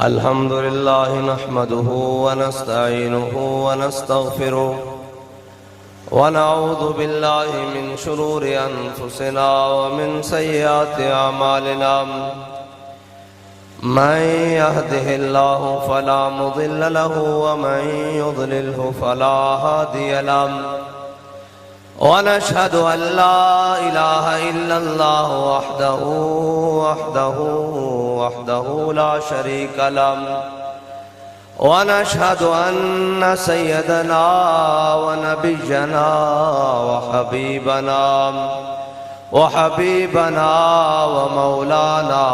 الحمد لله نحمده ونستعينه ونستغفره ونعوذ بالله من شرور أنفسنا ومن سيئات أعمالنا من يهده الله فلا مضل له ومن يضلله فلا هادي له ونشهد أن لا إله إلا الله وحده لا شريك له ونشهد أن سيدنا ونبينا وحبيبنا ومولانا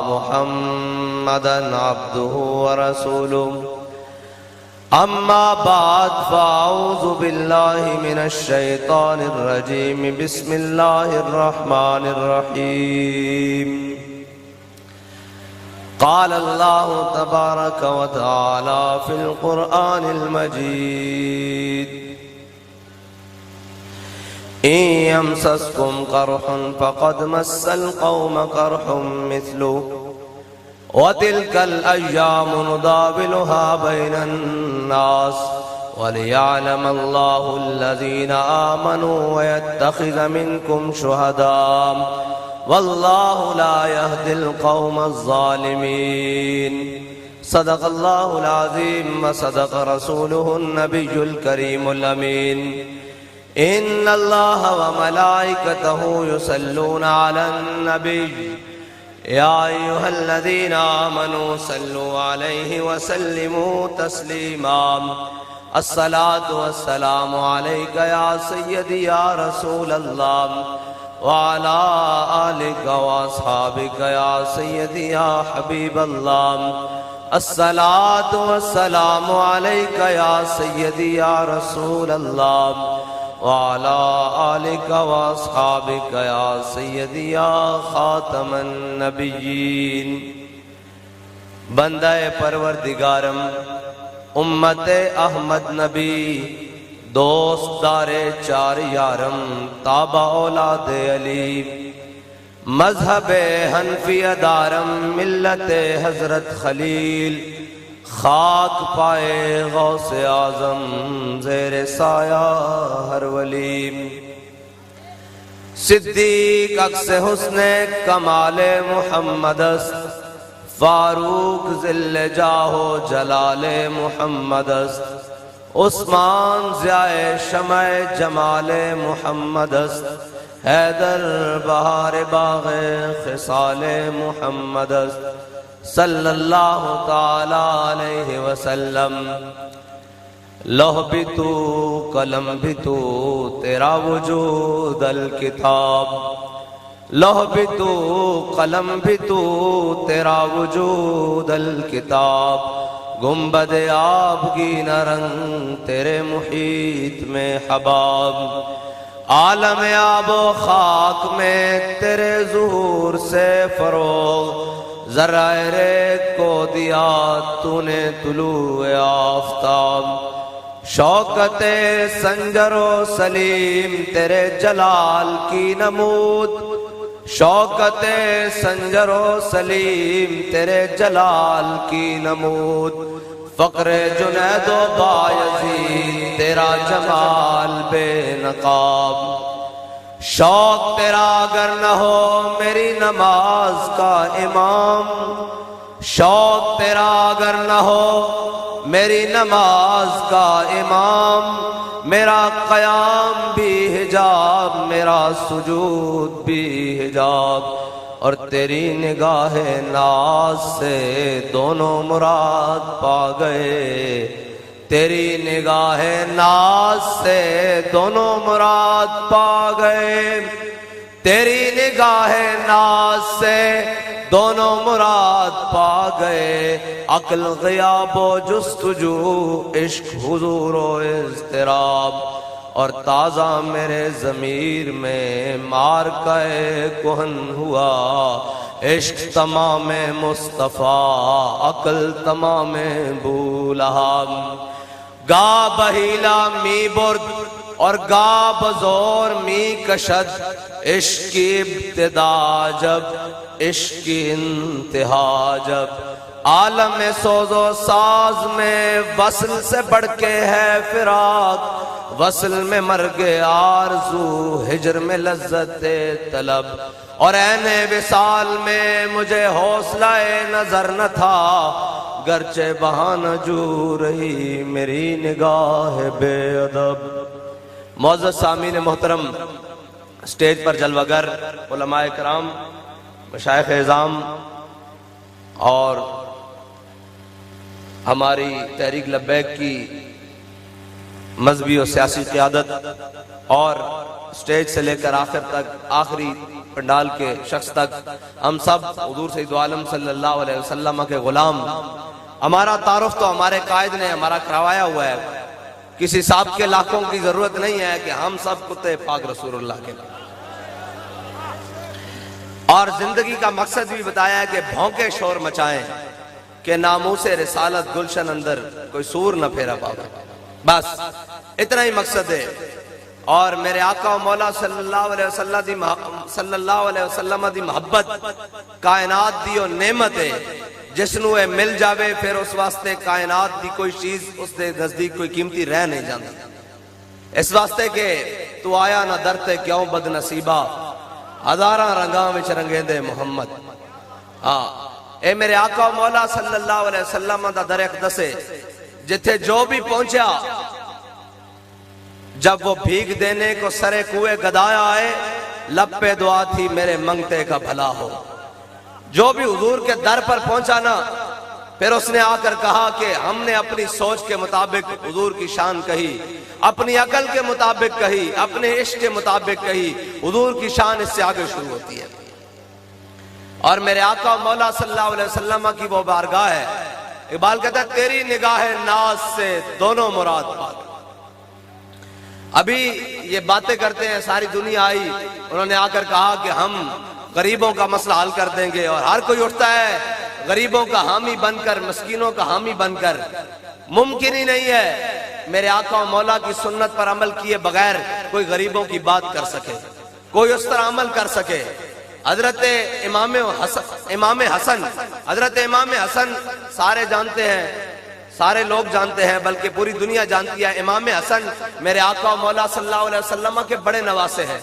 محمدا عبده ورسوله أما بعد فأعوذ بالله من الشيطان الرجيم بسم الله الرحمن الرحيم قال الله تبارك وتعالى في القرآن المجيد إن يمسسكم قرح فقد مس القوم قرح مثله وتلك الأيام نداولها بين الناس وليعلم الله الذين آمنوا ويتخذ منكم شهداء والله لا يهدي القوم الظالمين صدق الله العظيم وصدق رسوله النبي الكريم الأمين إن الله وملائكته يصلون على النبي يا أيها الذين آمنوا صلوا عليه وسلموا تسليما الصلاة والسلام عليك يا سيدي يا رسول الله وعلى آلك وأصحابك يا سيدي يا حبيب الله الصلاة والسلام عليك يا سيدي يا رسول الله وعلى آلك وأصحابك يا سيدي يا خاتم النبيين بندہ پروردگارم امت احمد نبی دوست دار چار یارم تابع اولاد علی مذہب حنفی دارم ملت حضرت خلیل خاک پائے غوث اعظم زیر سایہ ہر ولی صدیق عکس حسن کمال محمد است فاروق ذل جاہ و جلال محمد است عثمان ضیاء شمع جمال محمد است حیدر بہار باغ خصال محمد است صلی اللہ تعالی علیہ وسلم لوح بھی تو قلم بھی تو تیرا وجود الکتاب لوح بھی تو قلم بھی تو تیرا وجود الکتاب گنبد آبگین رنگ تیرے محیط میں حباب عالم آب و خاک میں تیرے ظہور سے فروغ ذرائع ریگ کو دیا تو نے طلوع آفتاب شوکت سنجر و سلیم تیرے جلال کی نمود شوکت سنجر و سلیم تیرے جلال کی نمود فقر جنید و بایزید تیرا جمال بے نقاب شوق تیرا اگر نہ ہو میری نماز کا امام شوق تیرا اگر نہ ہو میری نماز کا امام میرا قیام بھی حجاب میرا سجود بھی حجاب اور تیری نگاہ ناز سے دونوں مراد پا گئے تیری نگاہ ناز سے دونوں مراد پا گئے تیری نگاہ ناز سے دونوں مراد پا گئے عقل غیاب و جستجو عشق حضور و اضطراب اور تازہ میرے ضمیر میں مارکہ کہن ہوا عشق تمام مصطفیٰ عقل تمام بولہاب گا بہیلا می برد اور گا بزور می کشد عشق کی ابتدا جب عشق کی انتہا جب عالم سوز و ساز میں وصل سے بڑھ کے ہے فراق، وصل میں مرگ آرزو، ہجر میں لذت طلب، اور عین وصال میں مجھے حوصلہ نظر نہ تھا، گرچہ بہانہ جو رہی میری نگاہ بے ادب۔ معزز سامعین محترم، اسٹیج پر جلوہ گر علماء کرام، مشائخ اعظام اور ہماری تحریک لبیک کی مذہبی و سیاسی قیادت، اور اسٹیج سے لے کر آخر تک، آخری پنڈال کے شخص تک، ہم سب حضور سید عالم صلی اللہ علیہ وسلم کے غلام۔ ہمارا تعارف تو ہمارے قائد نے ہمارا کروایا ہوا ہے، کسی صاحب کے لاکھوں کی ضرورت نہیں ہے کہ ہم سب کتے پاک رسول اللہ کے، اور زندگی کا مقصد بھی بتایا ہے کہ بھونکے شور مچائیں کہ ناموس رسالت گلشن اندر کوئی سور نہ پھیرا پاؤ، بس اتنا ہی مقصد ہے۔ اور میرے آقا و مولا صلی اللہ علیہ وسلم دی محبت کائنات دی و نعمت ہے، جس نو اے مل جاوے پھر اس واسطے کائنات دی کوئی چیز اس دے نزدیک کوئی قیمتی رہ نہیں جاندی، اس واسطے کہ تو آیا نہ درتے کیوں بد نصیبہ، ہزاراں رنگاں وچ رنگیں دے محمد۔ اے میرے آقا و مولا صلی اللہ علیہ وسلم دا در اقدس ہے، جتھے جو بھی پہنچا جب وہ بھیگ دینے کو سرے کوئے گدایا آئے، لب پہ دعا تھی میرے منگتے کا بھلا ہو۔ جو بھی حضور کے در پر پہنچا نا، پھر اس نے آ کر کہا کہ ہم نے اپنی سوچ کے مطابق حضور کی شان کہی، اپنی عقل کے مطابق کہی، اپنے عشق کے مطابق کہی، حضور کی شان اس سے آگے شروع ہوتی ہے۔ اور میرے آقا مولا صلی اللہ علیہ وسلم کی وہ بارگاہ ہے، اقبال کہتا ہے تیری نگاہ ناز سے دونوں مراد پاک۔ ابھی یہ باتیں کرتے ہیں، ساری دنیا آئی، انہوں نے آ کر کہا کہ ہم غریبوں کا مسئلہ حل کر دیں گے، اور ہر کوئی اٹھتا ہے غریبوں کا حامی بن کر، مسکینوں کا حامی بن کر۔ ممکن ہی نہیں ہے میرے آقا و مولا کی سنت پر عمل کیے بغیر کوئی غریبوں کی بات کر سکے، کوئی اس طرح عمل کر سکے۔ حضرت امام حسن، حضرت امام حسن سارے جانتے ہیں، سارے لوگ جانتے ہیں، بلکہ پوری دنیا جانتی ہے، امام حسن میرے آقا و مولا صلی اللہ علیہ وسلم کے بڑے نواسے ہیں۔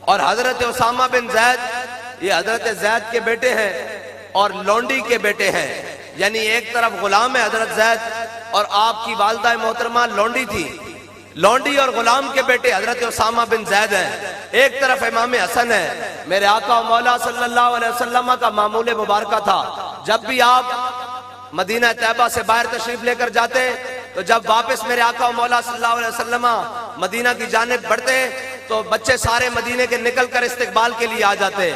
اور حضرت اسامہ بن زید، یہ حضرت زید کے بیٹے ہیں اور لونڈی کے بیٹے ہیں، یعنی ایک طرف غلام ہے حضرت زید، اور آپ کی والدہ محترمہ لونڈی تھی، لونڈی اور غلام کے بیٹے حضرت اسامہ بن زید ہیں، ایک طرف امام حسن ہے۔ میرے آقا و مولا صلی اللہ علیہ وسلم کا معمول مبارکہ تھا، جب بھی آپ مدینہ طیبہ سے باہر تشریف لے کر جاتے، تو جب واپس میرے آقا و مولا صلی اللہ علیہ وسلم مدینہ کی جانب بڑھتے، تو بچے سارے مدینے کے نکل کر استقبال کے لیے آ جاتے۔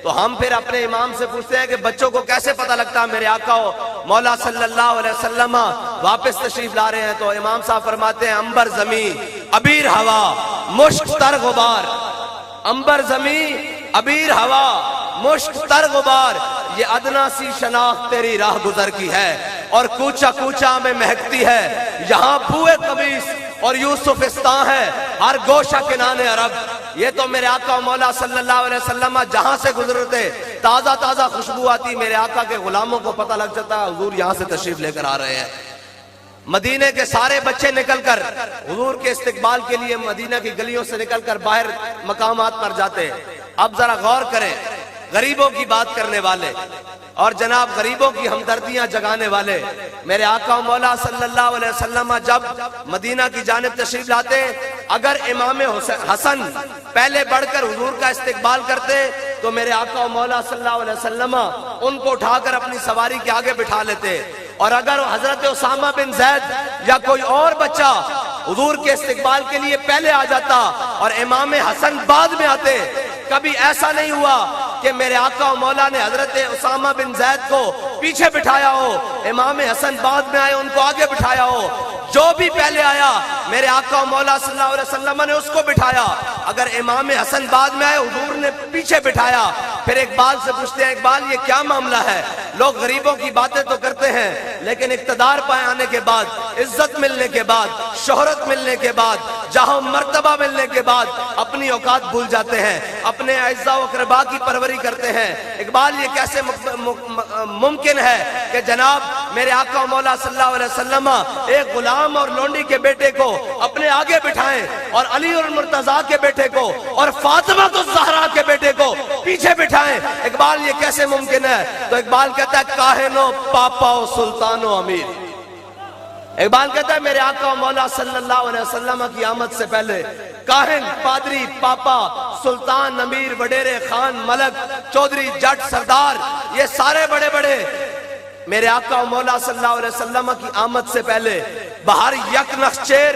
تو ہم پھر اپنے امام سے پوچھتے ہیں کہ بچوں کو کیسے پتہ لگتا میرے آقا و مولا صلی اللہ علیہ وسلم واپس تشریف لا رہے ہیں؟ تو امام صاحب فرماتے ہیں عنبر زمین عبیر ہوا مشک تر غبار، عنبر زمین عبیر ہوا مشک تر غبار، یہ ادنا سی شناخت تیری راہ گزر کی ہے، اور کوچا کوچا میں مہکتی ہے، یہاں بوئے قمیص اور یوسفستان ہے، ہر گوشہ کنانے عرب۔ یہ تو میرے آقا و مولا صلی اللہ علیہ وسلم جہاں سے گزرتے تازہ تازہ خوشبو آتی، میرے آقا کے غلاموں کو پتہ لگ جاتا ہے حضور یہاں سے تشریف لے کر آ رہے ہیں۔ مدینے کے سارے بچے نکل کر حضور کے استقبال کے لیے مدینہ کی گلیوں سے نکل کر باہر مقامات پر جاتے۔ اب ذرا غور کریں، غریبوں کی بات کرنے والے اور جناب غریبوں کی ہمدردیاں جگانے والے میرے آقا و مولا صلی اللہ علیہ وسلم جب مدینہ کی جانب تشریف لاتے، اگر امام حسن پہلے بڑھ کر حضور کا استقبال کرتے تو میرے آقا و مولا صلی اللہ علیہ وسلم ان کو اٹھا کر اپنی سواری کے آگے بٹھا لیتے، اور اگر حضرت اسامہ بن زید یا کوئی اور بچہ حضور کے استقبال کے لیے پہلے آ جاتا اور امام حسن بعد میں آتے، کبھی ایسا نہیں ہوا کہ میرے آقا و مولا نے حضرت اسامہ بن زید کو پیچھے بٹھایا ہو، امام حسن بعد میں آئے ان کو آگے بٹھایا ہو۔ جو بھی پہلے آیا میرے آقا و مولا صلی اللہ علیہ وسلم نے اس کو بٹھایا، اگر امام حسن بعد میں آئے حضور نے پیچھے بٹھایا۔ پھر اقبال سے پوچھتے ہیں، اقبال یہ کیا معاملہ ہے؟ لوگ غریبوں کی باتیں تو کرتے ہیں، لیکن اقتدار پائے آنے کے بعد، عزت ملنے کے بعد، شہرت ملنے کے بعد، جہاں مرتبہ ملنے کے بعد اپنی اوقات بھول جاتے ہیں، اپنے اعزاء و اقرباء کی پروری کرتے ہیں۔ اقبال یہ کیسے ممکن ہے کہ جناب میرے آقا و مولا صلی اللہ علیہ وسلم ایک غلام اور لونڈی کے بیٹے کو اپنے آگے بٹھائیں اور علی اور مرتضیٰ کے بیٹے کو اور فاطمہ الزہرا کے بیٹے کو پیچھے بٹھائیں؟ اقبال یہ کیسے ممکن ہے؟ تو اقبال کہتا ہے کاہن و پاپا و سلطان و امیر۔ اقبال کہتا ہے میرے آقا و مولا صلی اللہ علیہ وسلم کی آمد سے پہلے کاہن، پادری، پاپا، سلطان، امیر، وڈیرے، خان، ملک، چودھری، جٹ، سردار، یہ سارے بڑے بڑے میرے آقا و مولا صلی اللہ علیہ وسلم کی آمد سے پہلے بہر یک نخچیر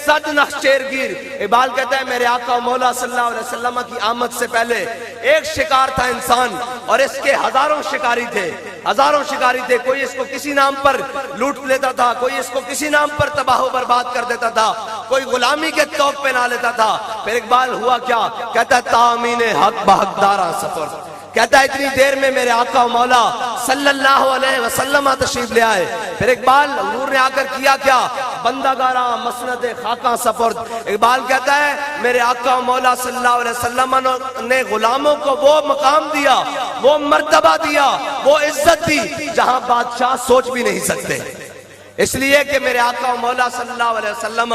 صد نخچیر گیر۔ اقبال کہتا ہے میرے آقا و مولا صلی اللہ علیہ وسلم کی آمد سے پہلے ایک شکار تھا انسان، اور اس کے ہزاروں شکاری تھے، ہزاروں شکاری تھے۔ کوئی اس کو کسی نام پر لوٹ لیتا تھا، کوئی اس کو کسی نام پر تباہ و برباد کر دیتا تھا، کوئی غلامی کے توق پہ نہ لیتا تھا۔ پھر اقبال ہوا کیا؟ کہتا ہے تامین حق بحقدارہ سفر۔ کہتا ہے اتنی دیر میں میرے آقا و مولا صلی اللہ علیہ وسلم تشریف لے آئے۔ پھر اقبال حضور نے آ کر کیا کیا؟ بندہ گارا مسند خاکاں سپرد۔ اقبال کہتا ہے میرے آقا و مولا صلی اللہ علیہ وسلم نے غلاموں کو وہ مقام دیا، وہ مرتبہ دیا، وہ عزت دی جہاں بادشاہ سوچ بھی نہیں سکتے۔ اس لیے کہ میرے آقا و مولا صلی اللہ علیہ وسلم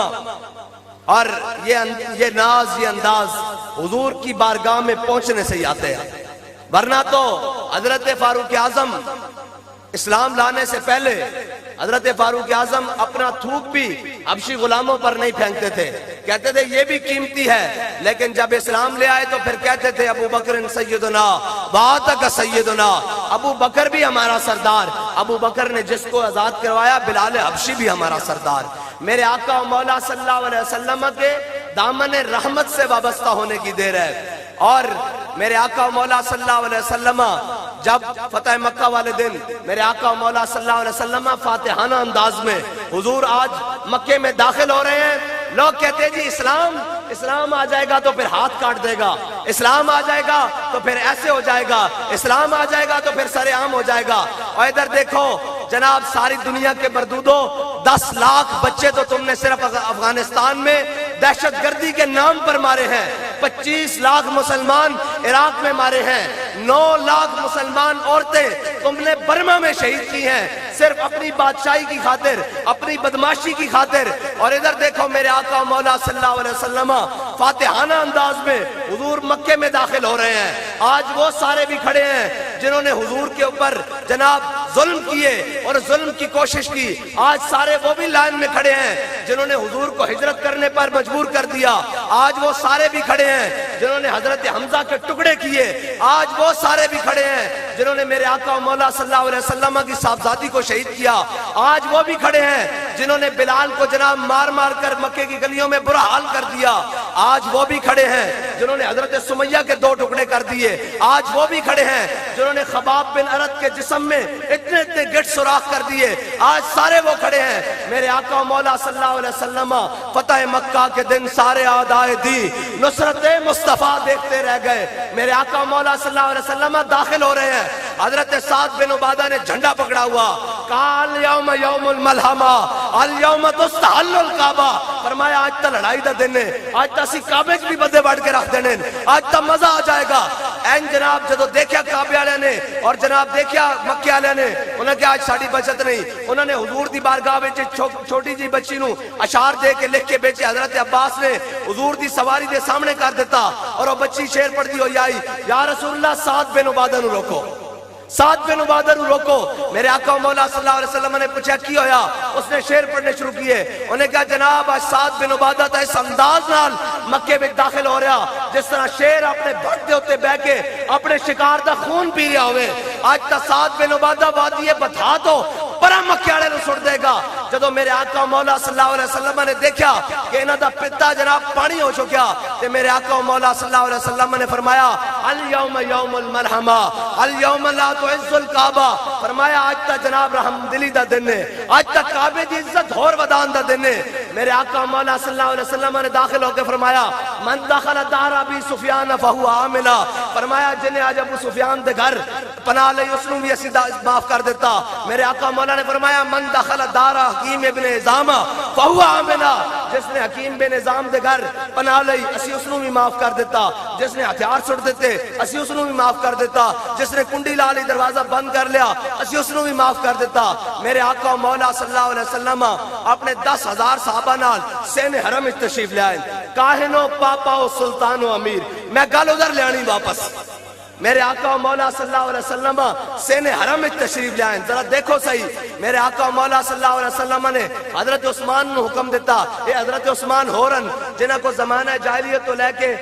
اور یہ ناز، یہ انداز حضور کی بارگاہ میں پہنچنے سے ہی آتے ہیں، ورنہ تو حضرت فاروق اعظم اسلام لانے سے پہلے حضرت فاروق اعظم اپنا تھوک بھی حبشی غلاموں پر نہیں پھینکتے تھے، کہتے تھے یہ بھی قیمتی ہے، لیکن جب اسلام لے آئے تو پھر کہتے تھے ابو بکر سیدنا وآتک سیدنا، ابو بکر بھی ہمارا سردار، ابو بکر نے جس کو آزاد کروایا بلال حبشی بھی ہمارا سردار۔ میرے آقا و مولا صلی اللہ علیہ وسلم کے دامن رحمت سے وابستہ ہونے کی دیر ہے۔ اور میرے آقا و مولا صلی اللہ علیہ وسلم جب فتح مکہ والے دن میرے آقا و مولا صلی اللہ علیہ وسلم فاتحانہ انداز میں حضور آج مکے میں داخل ہو رہے ہیں، لوگ کہتے ہیں جی اسلام آ جائے گا تو پھر ہاتھ کاٹ دے گا، اسلام آ جائے گا تو پھر ایسے ہو جائے گا، اسلام آ جائے گا تو پھر سر عام ہو جائے گا۔ اور ادھر دیکھو جناب ساری دنیا کے مردودوں، 10 لاکھ بچے تو تم نے صرف افغانستان میں دہشت گردی کے نام پر مارے ہیں، 25 لاکھ مسلمان عراق میں مارے ہیں، 9 لاکھ مسلمان عورتیں تم نے برما میں شہید کی ہیں، صرف اپنی بادشاہی کی خاطر، اپنی بدماشی کی خاطر۔ اور ادھر دیکھو میرے آقا و مولا صلی اللہ علیہ وسلم فاتحانہ انداز میں حضور مکے میں داخل ہو رہے ہیں۔ آج وہ سارے بھی کھڑے ہیں جنہوں نے حضور کے اوپر جناب ظلم کیے اور ظلم کی کوشش کی، آج سارے وہ بھی لائن میں کھڑے ہیں جنہوں نے حضور کو ہجرت کرنے پر مجبور کر دیا، آج وہ سارے بھی کھڑے ہیں جنہوں نے حضرت حمزہ کے ٹکڑے کیے، آج وہ سارے بھی کھڑے ہیں جنہوں نے میرے آقا و مولا صلی اللہ علیہ وسلم کی صاحبزادی کو شہید کیا، آج وہ بھی کھڑے ہیں جنہوں نے بلال کو جناب مار مار کر مکے کی گلیوں میں برا حال کر دیا، آج وہ بھی کھڑے ہیں جنہوں نے حضرت سمیہ کے 2 ٹکڑے کر دیے، آج وہ بھی کھڑے ہیں جنہوں نے خباب بن ارد کے جسم میں اتنے گٹ سوراخ کر دیے، آج سارے وہ کھڑے ہیں۔ میرے آقا و مولا صلی اللہ علیہ وسلم فتح مکہ کے دن سارے اعدائے دی نصرت مصطفیٰ دیکھتے رہ گئے۔ میرے آقا و مولا صلی اللہ علیہ وسلم داخل ہو رہے ہیں، حضرت سعد بن عبادہ نے جھنڈا پکڑا ہوا، کال یوم یوم الملحمہ الیوم تستحل الکعبہ، فرمایا آج تا لڑائی دا دن ہے، آج تا اسی کعبے بھی بدے بڑھ کے رکھ دینے، آج تا مزہ آ جائے گا۔ این جناب جدو دیکھیا کعبے والے نے اور جناب دیکھیا مکے والے نے، انہوں نے کہا آج ساڑی بچت نہیں، انہوں نے حضور دی بارگاہ وچ چھوٹی جی بچی نو اشعار دے کے لکھ کے بیچے، حضرت عباس نے حضور دی سواری دے سامنے کر دیتا اور وہ بچی شعر پڑھتی ہوئی آئی، یا رسول اللہ سعد بن عبادہ نو روکو، سعد بن عبادہ نو روکو۔ میرے آقا و مولا صلی اللہ علیہ وسلم نے پوچھا کی ہویا، اس نے شعر پڑھنے شروع کیے، انہوں نے کہا جناب آج سعد بن عبادہ تا اس انداز نال مکے میں داخل ہو رہا جس طرح شیر اپنے بھٹ دے ہوتے بہ کے اپنے شکار دا خون پی رہا ہوئے، آج تا سعد بن عبادہ وادی بتا تو پرا مکے والے نو سٹ دے گا۔ جدو میرے آقا و مولا صلی اللہ علیہ وسلم نے دیکھا کہ انہاں دا پتا جناب پانی ہو چکیا، تے میرے آقا و مولا صلی اللہ علیہ وسلم نے فرمایا الیوم یوم المرحمہ الیوم لا تعز الکعبہ، فرمایا آج تا جناب رحم دلی دا دن ہے، آج تا کعبے دی عزت ہور ودان دا دن ہے۔ میرے آقا و مولا صلی اللہ علیہ وسلم نے داخل ہو کے فرمایا من دخل دار ابی سفیان فہو آمنا، فرمایا جنہیں آج ابو سفیان دے گھر پناہ لئی اس نو بھی اسی معاف کر دیتا. میرے آقا مولا نے فرمایا من دخل دار حکیم ابن نظام فہو آمنا, جس نے حکیم بن نظام دے گھر پناہ لئی اسی اس نو بھی معاف کر دیتا. جس نے ہتھیار سٹ دیتے اسی اس نو بھی معاف کر دیتا. جس نے کنڈی لا لی دروازہ بند کر لیا اسی اس نو بھی معاف کر دیتا. میرے آقا مولا صلی اللہ علیہ وسلم اپنے 10,000 صحابہ نال سین حرم تشریف لے آئے. کاہنو پاپا و سلطان و امیر, میں گل ادھر لے آنی واپس. میرے آقا مولا صلی اللہ علیہ وسلم سین حرم تشریف لے آئے. ذرا دیکھو صحیح, میرے آقا مولا صلی اللہ علیہ وسلم نے حضرت عثمان نے حکم دیتا. یہ حضرت عثمان ہورن جنہ کو زمانہ جاہلیت تو لے کے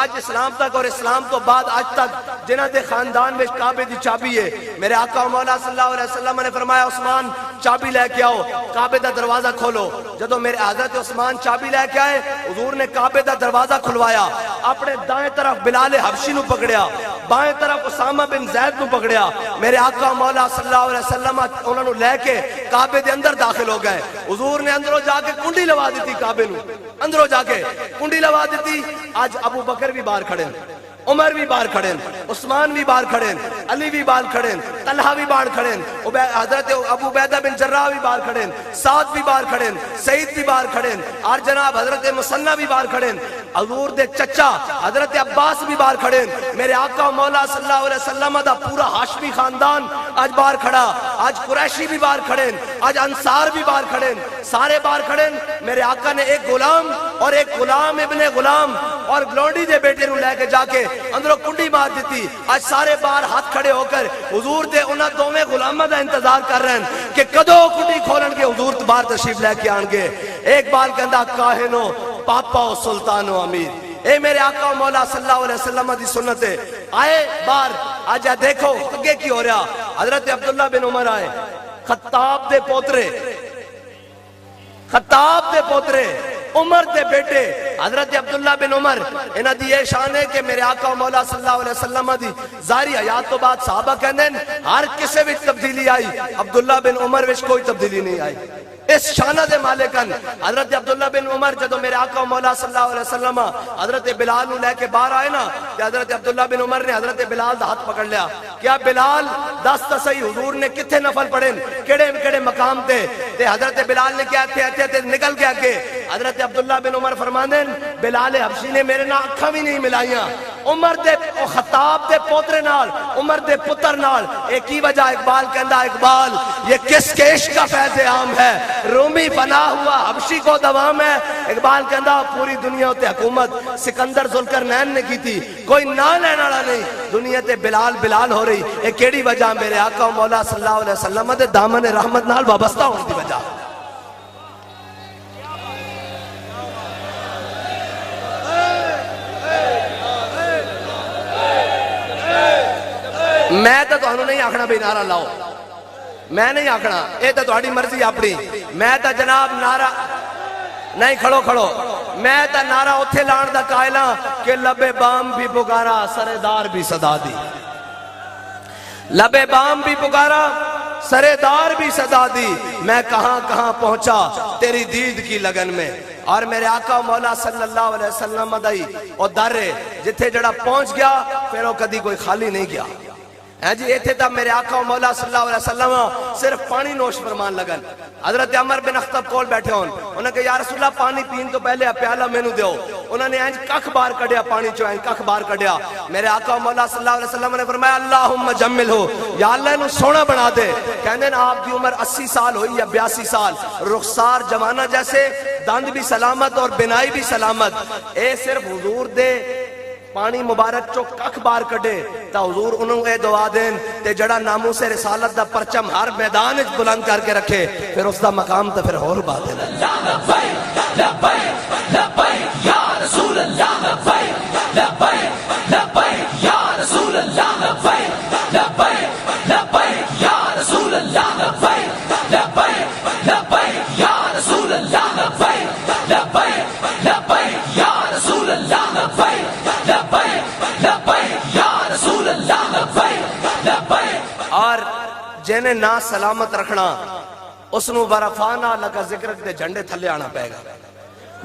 آج اسلام تک اور اسلام تو بعد آج تک جنہ دے خاندان میں کعبے دی چابی ہے. میرے آقا مولا صلی اللہ علیہ وسلم نے فرمایا عثمان چابی لے کے آؤ, کعبے دا دروازہ کھولو. جدو میرے حضرت عثمان چابی لے کے آئے, حضور نے کعبے دا دروازہ کھلوایا. اپنے دائیں طرف بلال حبشی نو پکڑیا, بائیں طرف اسامہ بن زید نو پکڑیا. میرے آقا مولا صلی اللہ علیہ وسلم انہوں نے لے کے کعبے دے اندر داخل ہو گئے. حضور نے اندروں جا کے کنڈی لوا دیتی کعبے نو, اندروں جا کے کنڈی لوا دیتی. آج ابو بکر بھی باہر کھڑے, عمر بھی باہر کھڑے, عثمان بھی باہر کھڑے, علی بھی باہر کھڑے, طلحہ بھی باہر کھڑے, حضرت ابو عبیدہ بن جراح بھی باہر کھڑے, سعد بھی باہر کھڑے, سعید بھی باہر کھڑے, اور جناب حضرت مسنہ بھی باہر کھڑے, حضور دے چچا حضرت عباس بھی باہر کھڑے. میرے آقا مولا صلی اللہ علیہ وسلم دا پورا ہاشمی خاندان آج باہر کھڑا. آج قریشی بھی باہر کھڑے, آج انصار بھی باہر کھڑے, سارے باہر کھڑے. میرے آقا نے ایک غلام اور ایک غلام ابن غلام اور گلونڈی دے بیٹے نو لے کے جا کے اندروں کنڈی مار دیتی. آج سارے باہر ہاتھ کھڑے ہو کر حضور دے انہاں دوویں غلاماں دا انتظار کر رہے ہیں کہ کدو کنڈی کھولن کے حضور باہر تشریف لے کے آن گے. ایک بار کہندا کاہنو پاپا و سلطان و امیر. اے میرے آقا مولا صلی اللہ علیہ وسلم دی سنت ہے. آئے باہر, آج دیکھو اگے کی ہو رہا. حضرت عبداللہ بن عمر آئے, خطاب دے پوترے, خطاب دے پوترے, عمر دے بیٹے حضرت عبداللہ بن عمر. انہاں دی یہ شان ہے کہ میرے آقا مولا صلی اللہ علیہ وسلم دی ظاہری حیات تو بعد صحابہ کہندے ہر کسے وچ تبدیلی آئی, عبداللہ بن عمر وچ کوئی تبدیلی نہیں آئی. اس شانہ دے مالکن حضرت عبداللہ بن عمر جدو میرے آقا مولا صلی اللہ علیہ وسلم حضرت بلال نو لے کے باہر آئے نا, کہ حضرت عبداللہ بن عمر نے حضرت بلال دا ہاتھ پکڑ لیا. کیا بلال دس تصحیح حضور نے کتنے نفل پڑھیں, کیڑے مقام تے حضرت بلال نے کیا تھے نکل گیا کہ حضرت عبداللہ بن عمر فرماندے بلال حبشی نے میرے نال اکھاں بھی نہیں ملائیاں. عمر دے خطاب دے پوترے نال, عمر دے پتر نال. ایک کی وجہ اقبال کہندا اقبال یہ کس کے عشق کا فیض عام ہے, رومی فنا ہوا حبشی کو دوام ہے. اقبال کہندا پوری دنیا تے حکومت سکندر ذوالقرنین نے کی تھی, کوئی نہ لینے والا نہیں. دنیا تے بلال بلال ہو رہی. ایک کیڑی وجہ میرے آقا مولا صلی اللہ علیہ وسلم دے دامن رحمت نال وابستہ ہونے دی وجہ. میں تو تہانوں نہیں آکھنا بھی نعرہ لاؤ, میں نہیں آکھنا, اے تو تہاڈی مرضی اپنی. میں تو جناب نعرہ نہیں, کھڑو, میں تو نعرہ اتھے لان دا قائلاں کہ لبے بام بھی پکارا سردار بھی صدا دی. لبے بام بھی پکارا سردار بھی صدا دی. میں کہاں کہاں پہنچا تیری دید کی لگن میں. اور میرے آقا مولا صلی اللہ علیہ وسلم دائی اور در جتھے جڑا پہنچ گیا پھر وہ کدی کوئی خالی نہیں گیا. جی ایتھے تا میرے آقا مولا صلی اللہ علیہ وسلم صرف پانی نوش فرمان لگن. حضرت عمر بن اخطب کول بیٹھے ہون, انہوں نے کہا یا رسول اللہ پانی پین تو پہلے پیالہ مینوں دیو. انہوں نے ککھ بار کڈیا پانی چو, ککھ بار کڈیا. میرے آقا مولا صلی اللہ علیہ وسلم نے فرمایا اللہم جمل ہو, یا اللہ انہوں سونا بنا دے. کہنے آپ کی عمر 80 سال ہوئی یا 82 سال, رخسار جوانہ جیسے, دند بھی سلامت اور بنائی بھی سلامت. اے صرف حضور دے پانی مبارک چو ککھ بار کڈے تا حضور انہوں اے دعا دین تے جڑا ناموس رسالت دا پرچم ہر میدان اچ بلند کر کے رکھے, پھر اس دا مقام تا پھر اور بات ہے. لبیک لبیک لبیک یا رسول اللہ, لبیک لبیک لبیک یا رسول اللہ, لبیک لبیک لبیک یا رسول اللہ, لبیک لبیک لبیک یا رسول اللہ, لبیک لبیک لبیک یا رسول اللہ, لبیک اور جنہیں نہ سلامت رکھنا اس نو ورفانا لگا ذکر کے جھنڈے تھلے آنا پائے گا,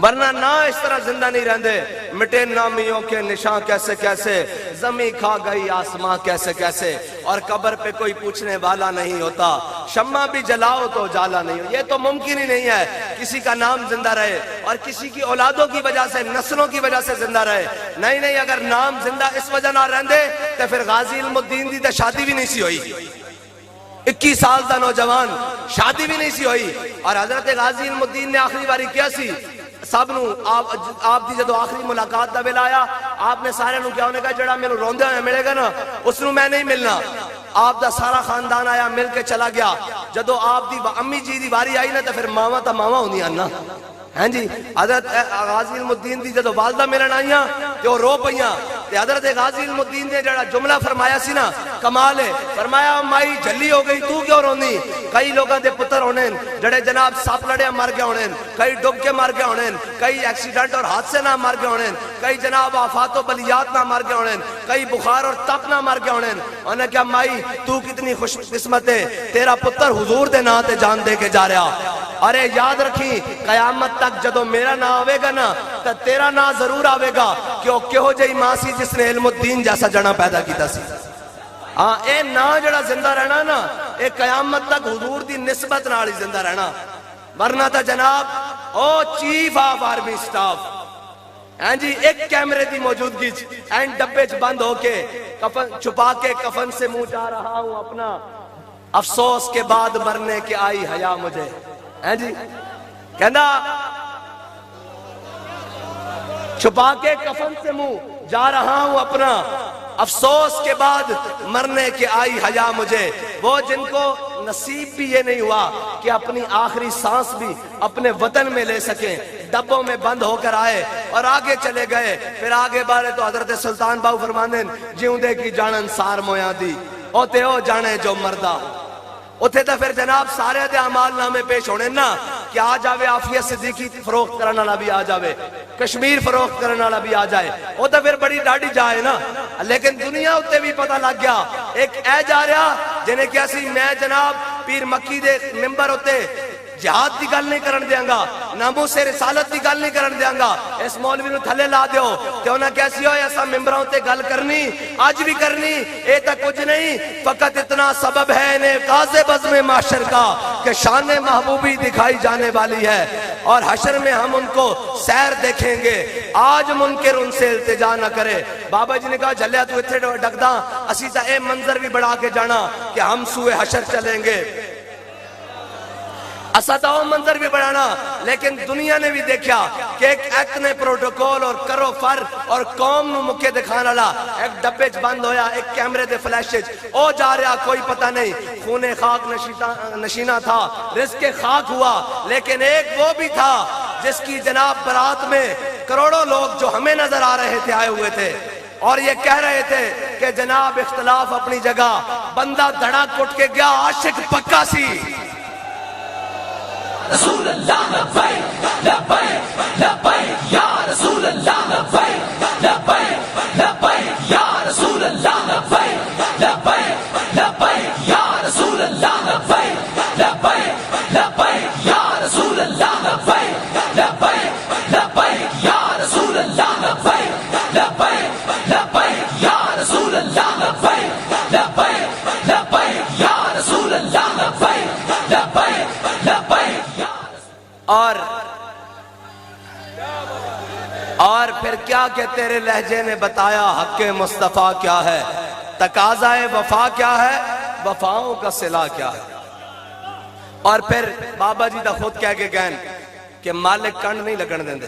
ورنہ نہ اس طرح زندہ نہیں رہندے. مٹے نامیوں کے نشان کیسے کیسے, زمین کھا گئی آسمان کیسے کیسے. اور قبر پہ کوئی پوچھنے والا نہیں ہوتا، شمع بھی جلاؤ تو اجالا نہیں ہو۔ یہ تو ممکن ہی نہیں ہے کسی کا نام زندہ رہے اور کسی کی اولادوں کی وجہ سے، نسلوں کی وجہ سے زندہ رہے۔ نہیں، اگر نام زندہ اس وجہ نہ رہندے تو پھر غازی علم الدین دی تو شادی بھی نہیں سی ہوئی، 21 سال دا نوجوان، شادی بھی نہیں سی ہوئی۔ اور حضرت غازی علم الدین نے آخری باری کیا سی سب نو، آپ دی جدو آخری ملاقات دا ویلا آیا، آپ نے سارے نو کیا، انہیں کہا جڑا میں نو روندے ہوئے ملے گا نا اس نو میں نہیں ملنا۔ آپ دا سارا خاندان آیا، مل کے چلا گیا۔ جدو آپ دی امی جی دی باری آئی نا تو پھر ماما تا ماما ہوندی آنا، ہاں جی۔ حضرت غازی علم الدین دی جدو والدہ ملن آئیاں کہ وہ رو پئیاں، تے حضرت غازی علم الدین نے جڑا جملہ فرمایا سی نا کمال ہے، فرمایا مائی جھلی ہو گئی تو کیوں روندی؟ کئی لوگاں دے پتر ہونے جڑے جناب سپ لڑے مر گئے ہونے، کئی ڈب کے مر گئے ہونے، کئی ایکسیڈنٹ اور حادثے نہ مر گئے ہونے، کئی جناب آفات و بلیات نہ مر گئے ہونے، کئی بخار اور تپ نہ مر گئے ہونے۔ انہوں نے کہا مائی تو کتنی خوش قسمت ہے، تیرا پتر حضور دے نا تے جان دے کے جا رہا۔ ارے یاد رکھی قیامت تک جدو میرا نا آوے گا نا تو تیرا نا ضرور آوے گا کہ وہ کہو جائی ماں سی جس نے علم الدین جیسا جنا پیدا کیتا سی۔ ہاں اے نا جڑا زندہ رہنا نا اے قیامت تک حضور دی نسبت نال ہی زندہ رہنا، ورنہ تا جناب او چیف آف آرمی سٹاف ہاں جی ایک کیمرے دی موجودگی اینڈ ڈبے چ بند ہو کے کفن چھپا کے کفن سے منہ جا رہا ہوں اپنا، افسوس کے بعد مرنے کے آئی حیا مجھے، ہاں جی کہنا چھپا کے کفن سے منہ جا رہا ہوں اپنا، افسوس کے بعد مرنے کے آئی حیا مجھے۔ وہ جن کو نصیب بھی یہ نہیں ہوا کہ اپنی آخری سانس بھی اپنے وطن میں لے سکیں، ڈبوں میں بند ہو کر آئے اور آگے چلے گئے۔ پھر آگے بارے تو حضرت سلطان باؤ فرمانے جیوں دے کی جانن سار مویاں دی او تے او جانے جو مردہ۔ اتھے تا پھر جناب سارے دے اعمال نامے پیش ہونے نا کہ آ جاوے عافیہ صدیقی فروخت کرنے والا بھی آ جاوے، کشمیر فروخت کرنے والا بھی آ جائے، وہ تو پھر بڑی ڈاڑی جائے نا۔ لیکن دنیا ہوتے بھی پتہ لگ گیا ایک اے جا رہا جنہیں کیا سی میں جناب پیر مکی دے ممبر ہوتے جہاد دی گل نہیں کرن دیاں گا، ناموس رسالت دی گل نہیں کرن دیاں گا، اس مولوی نو تھلے لا دیو تے انہاں کیسی ہوئے ایسا ممبروں تے گل کرنی آج بھی کرنی، اے تا کچھ نہیں فقط اتنا سبب ہے انہیں قاضِ بزم محشر کا کہ شان محبوبی دکھائی جانے والی ہے اور حشر میں ہم ان کو سیر دیکھیں گے۔ آج منکر ان سے التجا نہ کرے۔ بابا جی نے کہا جھلیا تو اتھے ڈک دا اسی تا اے منظر بھی بڑھا کے جانا کہ ہم سوئے حشر چلیں گے، اساتاؤں منظر بھی بڑھانا۔ لیکن دنیا نے بھی دیکھا کہ ایک ایکٹ نے پروٹوکول اور کرو فر اور قوم نو مکے دکھانا لا ایک ڈبے چ بند ہویا، ایک کیمرے دے فلیش او جا رہا کوئی پتہ نہیں، خون خاک نشینہ تھا، رزق خاک ہوا، لیکن ایک وہ بھی تھا جس کی جناب برات میں کروڑوں لوگ جو ہمیں نظر آ رہے تھے آئے ہوئے تھے اور یہ کہہ رہے تھے کہ جناب اختلاف اپنی جگہ، بندہ دھڑا کٹ کے گیا عاشق پکا سی۔ رسول اللہ لبیک لبیک لبیک یا رسول اللہ لبیک لبیک لبیک یا رسول اللہ لبیک لبیک لبیک یا رسول اللہ لبیک لبیک لبیک یا رسول اللہ لبیک لبیک لبیک یا رسول اللہ لبیک لبیک لبیک یا رسول اللہ لبیک لبیک لبیک یا رسول اللہ لبیک لبیک لبیک۔ اور پھر کیا کہ تیرے لہجے نے بتایا حق مصطفیٰ کیا ہے، تقاضائے وفا کیا ہے، وفاؤں کا صلہ کیا ہے۔ اور پھر بابا جی دا خود کہہ کے گئن کہ مالک کنڈ نہیں لگن دیں دے۔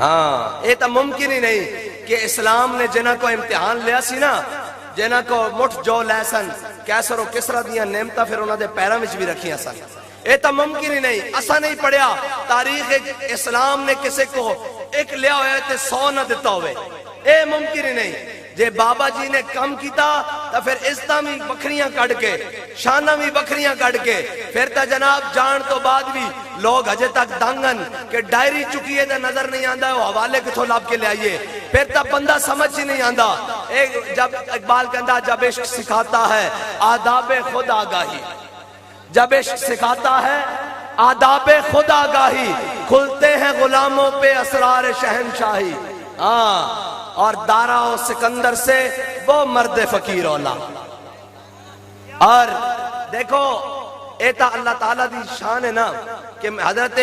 ہاں یہ تو ممکن ہی نہیں کہ اسلام نے جنہ کو امتحان لیا سی نا، جنہ کو مٹھ جو لیسن کیسر و کسرہ دیا نعمتہ پھر انہوں نے پیروں وچ بھی رکھی سن، یہ تو ممکن ہی نہیں۔ اسا نہیں پڑھیا تاریخ اسلام نے کسی کو ایک لیا ہوئے تے 100 نہ دیتا ہوئے، اے ممکن ہی نہیں۔ جے بابا جی نے کم کیتا تو پھر عزتاں بھی بکھریاں کٹ کے، شانہ بھی بکھریاں کٹ کے، پھر تا جناب جان تو بعد بھی لوگ ہجے تک دنگن کہ ڈائری چکی ہے تے نظر نہیں آندا وہ حوالے کتھوں لاب کے لے آئیے، پھر تا بندہ سمجھ ہی نہیں آندا۔ جب اقبال کہندا جب عشق سکھاتا ہے آداب خود آگاہی، جب عشق سکھاتا ہے آداب خود آگاہی، کھلتے ہیں غلاموں پہ اسرار شہنشاہی۔ اور دارا و سکندر سے وہ مرد فقیر اولا. اور دیکھو ایتا اللہ تعالیٰ دی شان ہے نا کہ حضرت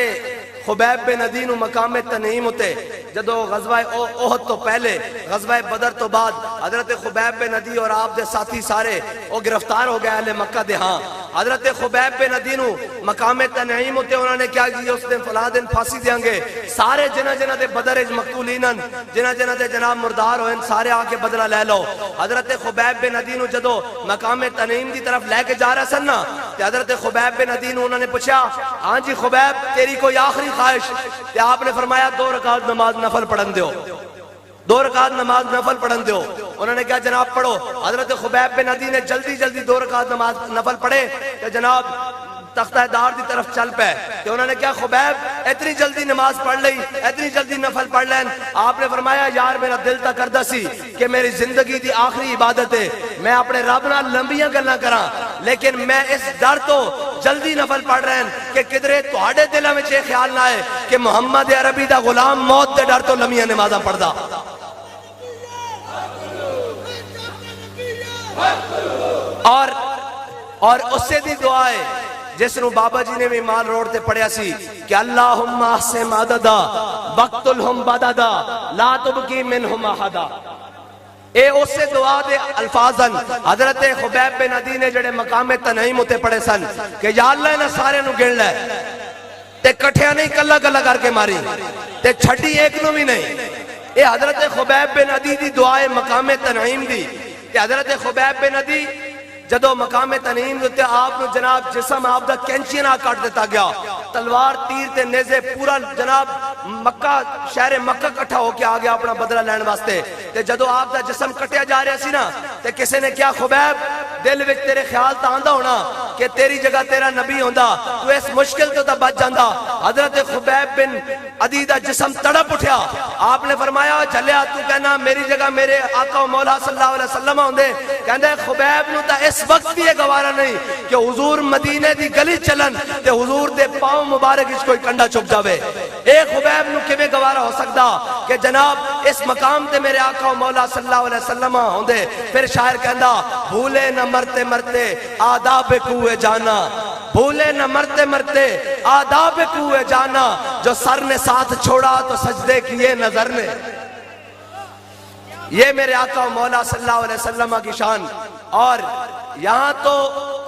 خبیب بن عدی نو مقام تنعیم ہوتے جدو غزوہ احد تو پہلے غزوہ بدر تو بعد حضرت خبیب بن عدی اور آپ دے ساتھی سارے وہ گرفتار ہو گئے اہل مکہ دے. ہاں حضرت خبیب بن عدی نو مقام تنعیم ہوتے انہوں نے کیا کیا اس دن فلاں دن پھانسی دیاں گے سارے جنہ دے بدر اج مقتولین جنہ دے جناب مردار ہوئے سارے آ کے بدلہ لے لو. حضرت خبیب بن عدی نو جدو مقام تنعیم دی طرف لے کے جا رہا سن نا تے حضرت خبیب بن عدی نو انہوں نے پوچھا ہاں جی خبیب تیری کوئی آخری خواہش؟ تے آپ نے فرمایا 2 رکعت نماز نفل پڑھن دیو 2 رکعت نماز نفل پڑھن دیو. انہوں نے کہا جناب پڑھو. حضرت خبیب بن عدی نے جلدی 2 رکعت نماز نفل پڑھے کہ جناب تختہ دار دی طرف چل پے. کہ انہوں نے کہا خبیب اتنی جلدی نماز پڑھ لئی اتنی جلدی نفل پڑھ لین. آپ نے فرمایا یار میرا دل تا کردہ سی کہ میری زندگی دی آخری عبادت ہے میں اپنے رب نال لمبیاں گلاں کراں لیکن میں اس ڈر تو جلدی نفل پڑھ رہے ہیں کہ کدرے تہاڈے دلاں وچ یہ خیال نہ آئے کہ محمد عربی دا غلام موت دے ڈر تو لمبیاں نمازاں پڑھدا. اور اس سے دی دعا ہے جس نو بابا جی نے بھی مال روڈ تے پڑھیا سی کہ اللہم احسن عددا وقتلہم بددا لا تبکی منہم احدا. اے اس سے دعا دے الفاظن حضرت خبیب بن عدی نے جڑے مقام تنعیم ہوتے پڑھے سن کہ یا اللہ انہاں سارے نو گن لے تے کٹھیا نہیں کلا کلا کر کے ماری تے چھڑی ایک نو بھی نہیں. اے حضرت خبیب بن عدی دی دعا ہے مقام تنعیم دی. تے حضرت خبیب بن عدی جدو مقام تنعیم ہوتے آپ نے جناب جسم آپ دا کینچی نہ کاٹ دیتا گیا تلوار تیر تے نیزے پورا جناب مکہ شہر مکہ کٹھا ہو کے آگیا اپنا بدلہ لین واسطے. تے جدو آپ دا جسم کٹیا جا رہے سی نا تے کسے نے کیا خبیب دل وچ تیرے خیال تا آندا ہونا کہ تیری جگہ تیرا نبی ہوندا تو اس مشکل تو تا بچ جاندا. حضرت خبیب بن عدی دا جسم تڑپ اٹھیا. آپ نے فرمایا جھلیا تو کہنا میری جگہ میرے آقا و مولا صلی اللہ علیہ وسلم ہوندے. کہندے خبیب نو تا اس وقت بھی یہ گوارا نہیں کہ حضور مدینے دی گلی چلن تے حضور دے پاؤں مبارک اس کوئی کنڈا چپ جاوے. اے خبیب نو کیویں گوارا ہو سکدا کہ جناب اس مقام تے میرے آقا و مولا صلی اللہ علیہ وسلم ہوندے. پھر شاعر کہندا بھولے نہ مرتے مرتے آداب کوئے جانا بھولے نہ مرتے مرتے آداب کوئے جانا جو سر نے ساتھ چھوڑا تو سجدے کیے نظر نے. یہ میرے آقا و مولا صلی اللہ علیہ وسلم کی شان. اور یہاں تو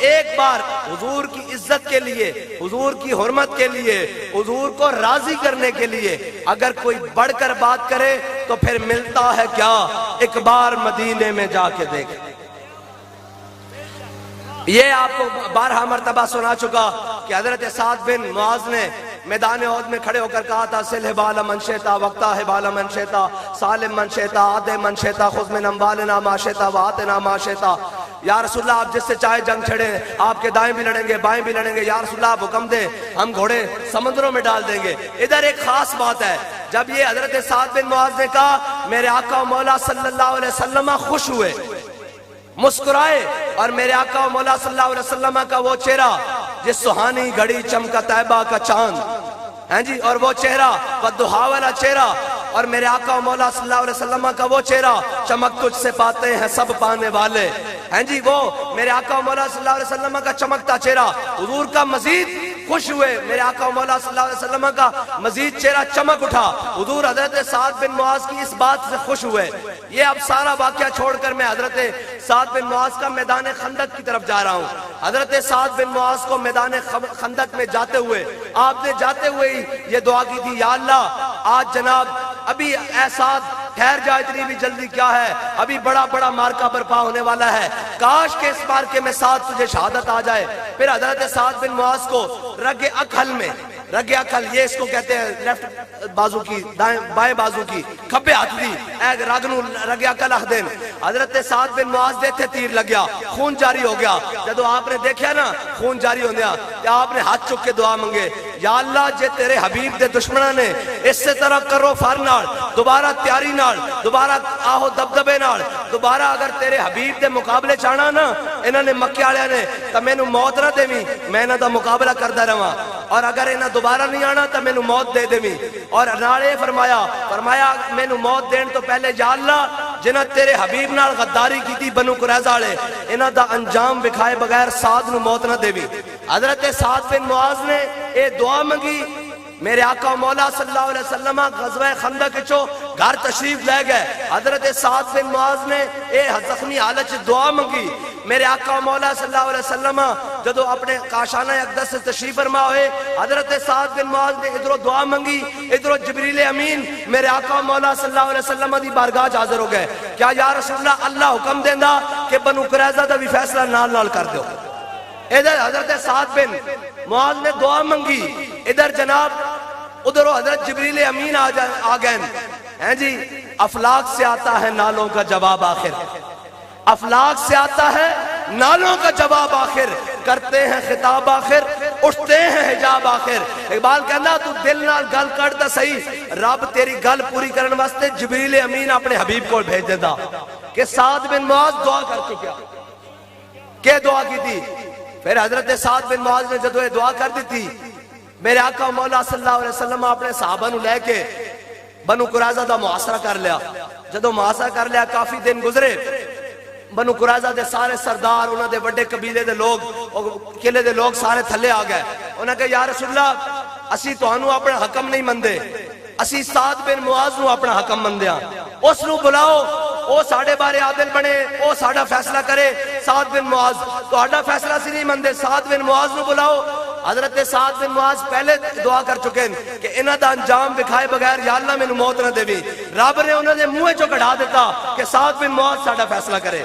ایک بار حضور کی عزت کے لیے حضور کی حرمت کے لیے حضور کو راضی کرنے کے لیے اگر کوئی بڑھ کر بات کرے تو پھر ملتا ہے کیا ایک بار مدینے میں جا کے دیکھ. یہ آپ کو بارہا مرتبہ سنا چکا کہ حضرت سعد بن معاذ نے میدان احد میں کھڑے ہو کر کہا تھا سل حبال من شئتا وقتا حبال من شئتا سالم من شئتا عاد من شئتا خذ من اموالنا ما شئتا وآتنا ما شئتا. یا رسول اللہ آپ جس سے چاہے جنگ چھڑیں آپ کے دائیں بھی لڑیں گے بائیں بھی لڑیں گے. یا رسول اللہ آپ حکم دیں ہم گھوڑے سمندروں میں ڈال دیں گے. ادھر ایک خاص بات ہے جب یہ حضرت سعد بن معاذ نے کہا میرے آقا و مولا صلی اللہ علیہ وسلم خوش ہوئے مسکرائے اور میرے آقا و مولا صلی اللہ علیہ وسلم کا وہ چہرہ جس سہانی گھڑی چمکا طیبہ کا چاند ہیں جی اور وہ چہرہ والضحا والا چہرہ اور میرے آقا و مولا صلی اللہ علیہ وسلم کا وہ چہرہ چمک تجھ سے پاتے ہیں سب پانے والے ہیں جی وہ میرے آقا و مولا صلی اللہ علیہ وسلم کا چمکتا چہرہ حضور کا مزید خوش ہوئے. میرے آقا و مولا صلی اللہ علیہ وسلم کا مزید چہرہ چمک اٹھا. حضور حضرت سعد بن معاذ کی اس بات سے خوش ہوئے. یہ اب سارا واقعہ چھوڑ کر میں حضرت سعد بن معاذ کا میدان خندق کی طرف جا رہا ہوں. حضرت سعد بن معاذ کو میدان خندق میں جاتے ہوئے آپ نے جاتے ہوئے یہ دعا کی تھی یا اللہ آج جناب ابھی اے سعد ٹھہر جا اتنی بھی جلدی کیا ہے ابھی بڑا بڑا مارکا برپا ہونے والا ہے کاش کہ اس مارکے میں سعد تجھے شہادت آ جائے. پھر حضرت سعد بن معاذ کو رگ اکھل میں رگ اکھل یہ اس کو کہتے ہیں لیفٹ بازو کی بائیں بازو کی کھبے ہاتھ دی اے رگ نو رگ اکھل آکھ دین. حضرت سعد بن معاذ دے تھے تیر لگ گیا خون جاری ہو گیا. جدو آپ نے دیکھا نا خون جاری ہو گیا تو آپ نے ہاتھ چک کے دعا منگے یا اللہ جے تیرے حبیب دے دشمنہ نے اس سے طرح کرو فار نال دوبارہ تیاری نال دوبارہ آہو دبدبے نال دوبارہ اگر تیرے حبیب دے مقابلے چانا نا انہوں نے مکے والے نے تو مینوں موت نہ دیویں میں انہاں دا مقابلہ کردا رہواں اور اگر انہاں دوبارہ نہیں آنا تو مینوں موت دے دیویں. اور نال اے فرمایا مینوں موت دین تو پہلے یا اللہ جنہاں تیرے حبیب نال غداری کی تھی بنو قریظہ والے، انہاں دا انجام بکھائے بغیر سعد نو موت نہ دیوی۔ حضرت سعد بن معاذ نے اے دعا منگی، میرے آقا مولا صلی اللہ علیہ وسلم غزوہ خندق چو گھر تشریف لے گئے۔ حضرت سعد بن معاذ نے اے زخمی حالت دعا منگی، میرے آقا مولا صلی اللہ علیہ وسلم جدو اپنے کاشانہ اقدس سے تشریف فرما ہوئے، حضرت سعد بن معاذ نے ادھروں دعا منگی، ادھروں جبریل امین میرے آقا مولا صلی اللہ علیہ وسلم دی بارگاہ حاضر ہو گئے، کیا یا رسول اللہ اللہ حکم دیندہ کہ بنو قریظہ دا بھی فیصلہ نال نال کر دو۔ ادھر حضرت سعد بن معاذ نے دعا منگی، ادھر جناب ادھر حضرت جبریل امین آ گئے ہیں جی۔ افلاک سے آتا ہے نالوں کا جواب آخر، افلاک سے آتا ہے نالوں کا جواب آخر، کرتے ہیں خطاب آخر، اٹھتے ہیں حجاب آخر۔ اقبال کہنا تو دل نال گل کرتا صحیح، رب تیری گل پوری کرنے واسطے جبریل امین اپنے حبیب کو بھیج دیتا کہ سعد بن معاذ دعا کر چکا۔ کہ دعا کی تھی؟ پھر حضرت سعد بن معاذ نے جدو یہ دعا کر دی تھی، میرے آقا مولا صلی اللہ علیہ وسلم اپنے صحابہ نو لے کے بنو قریظہ دا محاصرہ کر لیا۔ جدو محاصرہ کر لیا کافی دن گزرے، بنو قریظہ دے سارے سردار، انہاں دے بڑے قبیلے دے لوگ، قلعے دے لوگ سارے تھلے آ گئے۔ انہاں کہا یا رسول اللہ اسی تہانوں اپنا حکم نہیں مندے، اسی سعد بن معاذ نو اپنا حکم مندیاں، اس نو بلاؤ، او ساڑھے بارے عادل بنے، او ساڑھا فیصلہ کرے۔ سعد بن معاذ تو آڈا فیصلہ سی نہیں مندے، سعد بن معاذ نو بلاؤ۔ حضرت سعد بن معاذ پہلے دعا کر چکے ہیں کہ انہاں دا انجام دکھائے بغیر یا اللہ میں موت نہ دے بھی۔ رب نے انہوں نے منہ چو کڑھا دیتا کہ سعد بن معاذ ساڑھا فیصلہ کرے۔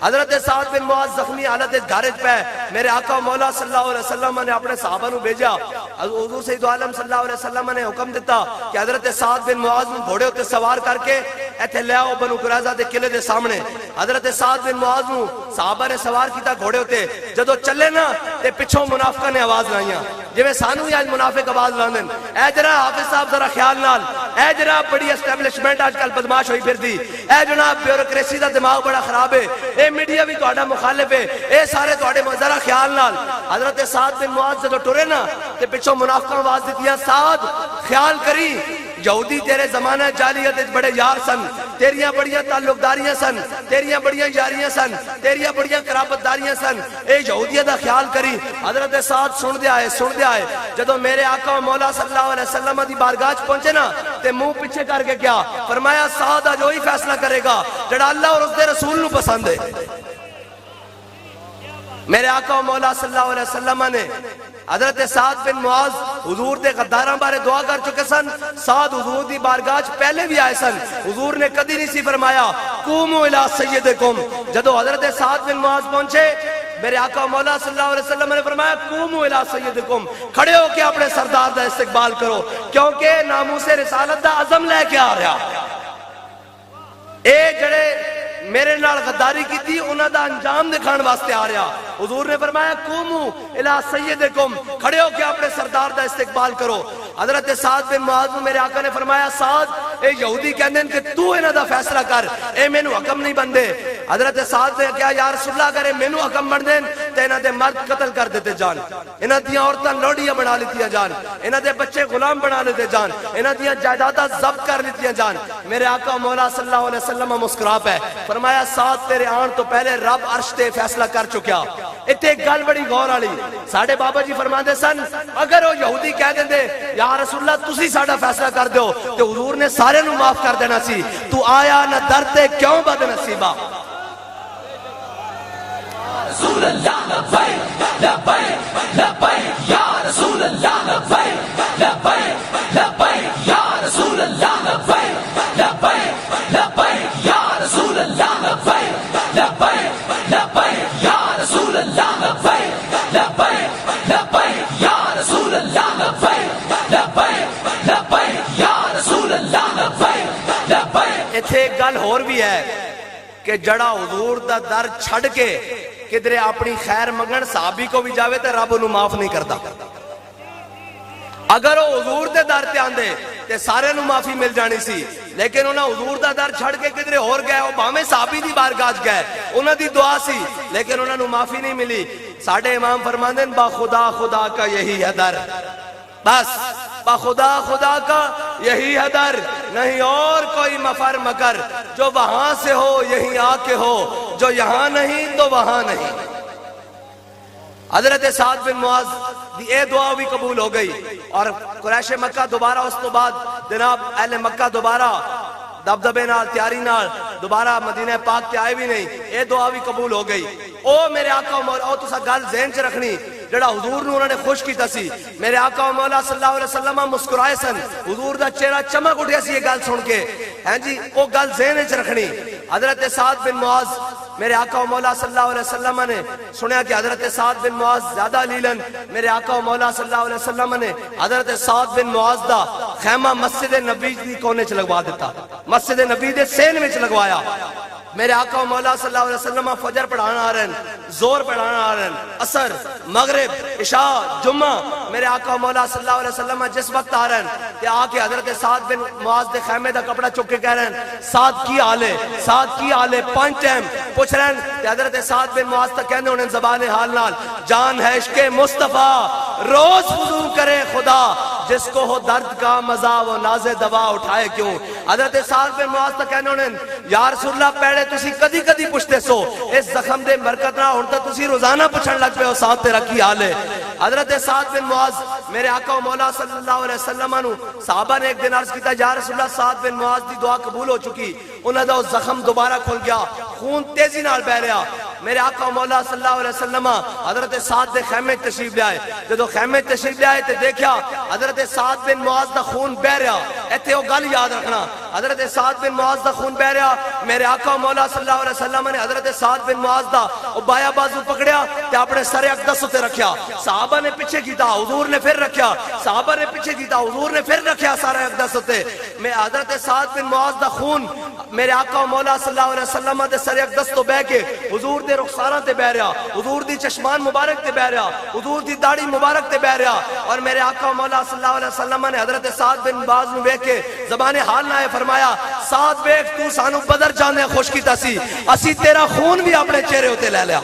حضرت سعد بن معاذ زخمی حالت گھرج پہ، میرے آقا مولا صلی اللہ علیہ وسلم نے اپنے صحابہ نو بھیجا۔ حضور سید عالم صلی اللہ علیہ وسلم نے حکم دیتا کہ حضرت سعد بن معاذ نو گھوڑے ہوتے سوار کر کے ایتھے لے آؤ بنو قریظہ دے قلعے دے سامنے۔ حضرت سعد بن معاذ نو صحابہ نے سوار کیتا گھوڑے ہوتے، جدو چلے نا تے پچھوں منافقہ نے آواز لائیاں، جویں سانو ہی آج منافق آواز لاندن، اے جناب حافظ صاحب ذرا خیال نال، اے جناب بڑی اسٹیبلشمنٹ آج کل بدماش ہوئی پھر دی، اے جناب بیوروکریسی دا دماغ بڑا خراب ہے، اے میڈیا بھی تہاڈا مخالف ہے، اے سارے تہاڈے ذرا خیال نال۔ حضرت سعد بن معاذ جدو ٹرے نا تے پچھوں منافقاں آواز دتیاں، سعد خیال کری یہودی تیرے زمانہ جاہلیت وچ بڑے یار سن، تیریاں بڑیاں تعلقداریاں سن، تیریاں بڑیاں یاریاں سن، تیریاں بڑیاں قرابت داریاں سن، اے یہودیہ دا خیال کری۔ حضرت سعد سن دیا ہے جدو میرے آقا مولا صلی اللہ علیہ وسلم دی بارگاہ پہنچے نا تے منہ پیچھے کر کے کیا فرمایا، سعد آج وہی فیصلہ کرے گا جڑا اللہ اور اس دے رسول نو پسند ہے۔ میرے آقا مولا صلی اللہ علیہ وسلم نے حضرت سعد بن معاذ حضور دے غداراں بارے دعا کر چکے سن، سعد حضور دی بارگاہ پہلے بھی آئے سن، حضور نے کدی نہیں سی فرمایا قوموا الی سیدکم۔ جدو حضرت سعد بن معاذ پہنچے میرے آقا مولا صلی اللہ علیہ وسلم نے فرمایا قوموا الی سیدکم، کھڑے ہو کے اپنے سردار دا استقبال کرو، کیونکہ ناموس رسالت دا عزم لے کے آ رہا۔ اے جڑے میرے نال غداری کی تھی انہاں دا انجام دکھان واسطے آ رہا۔ حضور نے فرمایا قوموا الی سیدکم، کھڑے ہو کے اپنے سردار دا استقبال کرو۔ حضرت سعد بن معاذ میرے آقا نے فرمایا سعد اے یہودی کہندے ہیں کہ تو انہاں دا فیصلہ کر، اے مینوں حکم نہیں بندے۔ حضرت سعد نے کہا یا رسول اللہ اگر مینوں حکم بن دین تے انہاں دے مرد قتل کر دیتے جان، انہاں دیاں عورتاں لوڑیاں بنا لیتیاں جان، انہاں دے بچے غلام بنا لیتے جان، انہاں دیاں جائیداداں ضبط کر لیتیاں جان۔ میرے آقا مولا صلی اللہ علیہ وسلم مسکرا پے فرمایا سعد تیرے آن تو پہلے رب عرش تے فیصلہ کر چکیا۔ اتنے ایک گل بڑی غور والی، ساڈے بابا جی فرماندے سن اگر وہ یہودی کہہ دیندے یا رسول اللہ تسی ساڈا فیصلہ کر دیو تے حضور نے سارے نو معاف کر دینا سی، تو آیا نہ در تے کیوں بد نصیبہ۔ رسول اللہ لبیک لبیک لبیک یا رسول اللہ لبیک لبیک لبیک یا رسول اللہ لبیک لبیک لبیک یا رسول اللہ لبیک لبیک لبیک یا رسول اللہ لبیک لبیک لبیک یا رسول اللہ لبیک لبیک لبیک یا رسول اللہ لبیک لبیک۔ ایتھے ایک گل اور بھی ہے کہ جڑا حضور دا در چھڑ کے کدھرے اپنی خیر منگن صحابی کو بھی جاوے تے رب انہوں معاف نہیں کرتا۔ اگر وہ حضور دے در تے آندے تے سارے نو معافی مل جانی سی، لیکن انہاں حضور دا در چھڑ کے کدھرے اور گئے، وہ بھاویں صحابی دی بارگاہ گئے، انہاں دی دعا سی لیکن انہاں نو معافی نہیں ملی۔ ساڈے امام فرماندے با خدا خدا کا یہی ہے در، بس با خدا خدا کا یہی ہے در، نہیں اور کوئی مفر مکر، جو وہاں سے ہو یہیں آ کے ہو، جو یہاں نہیں تو وہاں نہیں۔ حضرت سعد بن معاذ دی اے دعا بھی قبول ہو گئی، اور قریش مکہ دوبارہ اس تو بعد جناب اہل مکہ دوبارہ دبدبے نال تیاری نال دوبارہ مدینہ پاک تے آئے بھی نہیں، اے دعا بھی قبول ہو گئی۔ او میرے آقا و مولا، او تسا گل ذہن چ رکھنی جڑا حضور نو انہوں نے خوش کیتا سی، میرے آقا و مولا صلی اللہ علیہ وسلم مسکرائے سن، حضور دا چہرہ چمک اٹھیا سی یہ گل سن کے، ہیں جی او گل ذہن چ رکھنی۔ حضرت سعد بن معاذ میرے آقا و مولا صلی اللہ علیہ وسلم نے سنیا کہ حضرت سعد بن معاذ زیادہ لیلن، میرے آقا و مولا صلی اللہ علیہ وسلم نے حضرت سعد بن معاذ دا خیمہ مسجد نبی دی کونے چ لگوا دیتا، مسجد نبی دے سین وچ لگوایا۔ میرے آقا و مولا صلی اللہ علیہ وسلم فجر پڑھانا آ رہے ہیں، زور پڑھانا آ رہے ہیں، عصر، مغرب، عشاء، جمعہ، میرے آقا و مولا صلی اللہ علیہ وسلم جس وقت آ رہے ہیں کہ آ کے حضرت سعد بن معاذ دے خیمے دا کپڑا چک کے کہہ رہے ہیں سعد کی حال ہے، سعد کی حال ہے، 5 ٹائم پوچھ رہے ہیں کہ حضرت سعد بن معاذ تک کہنے انہیں زبان حال نال جان ہے عشق مصطفیٰ روز فضول کرے خدا، جس کو ہو درد کا مزہ وہ ناز دوا اٹھائے کیوں۔ حضرت سعد بن معاذ تک کہنے انہیں یا رسول اللہ پہلے تسی کدی کدی پوچھتے سو، اس زخم دے برکت نہ ہونتا تسی روزانہ پوچھن لگ پہ ہو سعد تیرا کی حال ہے۔ حضرت سعد بن معاذ میرے آقا و مولا صلی اللہ علیہ وسلم نو صحابہ نے ایک دن عرض کیتا یا رسول اللہ سعد بن معاذ دی دعا قبول ہو چکی، انہاں دا زخم دوبارہ کھل گیا، خون تیزی نال بہ رہا۔ میرے آقا و مولا صلی اللہ علیہ وسلم حضرت سعد دے خیمے تشریف لے آئے، جدو خیمے تشریف لے آئے تے دیکھا حضرت سعد بن معاذ دا خون بہ رہا، ایتھے او گل یاد رکھنا، حضرت سعد بن معاذ دا خون بہ رہا، میرے آقا و مولا صلی اللہ علیہ وسلم نے حضرت سعد بن معاذ دا او بایا بازو پکڑیا تے اپنے سر اقدس تے رکھیا، صحابہ نے پیچھے کیتا، حضور نے پھر رکھیا، صحابہ نے پیچھے کیتا، حضور نے پھر رکھیا سارے اقدس تے۔ میں حضرت سعد بن معاذ دا خون میرے آقا و مولا صلی اللہ علیہ وسلم دے سر اقدس تو بہ کے حضور دے رخساراں تے بہ رہا، حضور دی چشمان مبارک تے بہ رہا، حضور دی داڑھی مبارک تے بہ رہا، اور میرے آقا و مولا صلی اللہ علیہ وسلم نے حضرت سعد بن معاذ نو ویکھ کے زبان حال نہ فرمایا سعد ویکھ تو سانو بدر جانے خوش کیتا سی، اسی تیرا خون بھی اپنے چہرے ہوتے لے لیا۔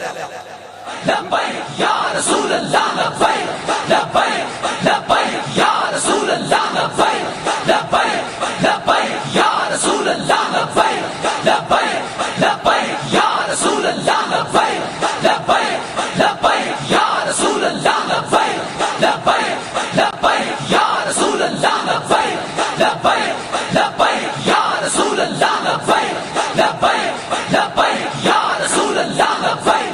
لبیک یا رسول اللہ لبیک لبیک لبیک یا رسول اللہ لبیک لبیک لبیک یا رسول اللہ لبیک لبیک لبیک یا رسول اللہ لبیک لبیک لبیک یا رسول اللہ لبیک لبیک لبیک یا رسول اللہ لبیک لبیک لبیک یا رسول اللہ لبیک لبیک لبیک یا رسول اللہ لبیک۔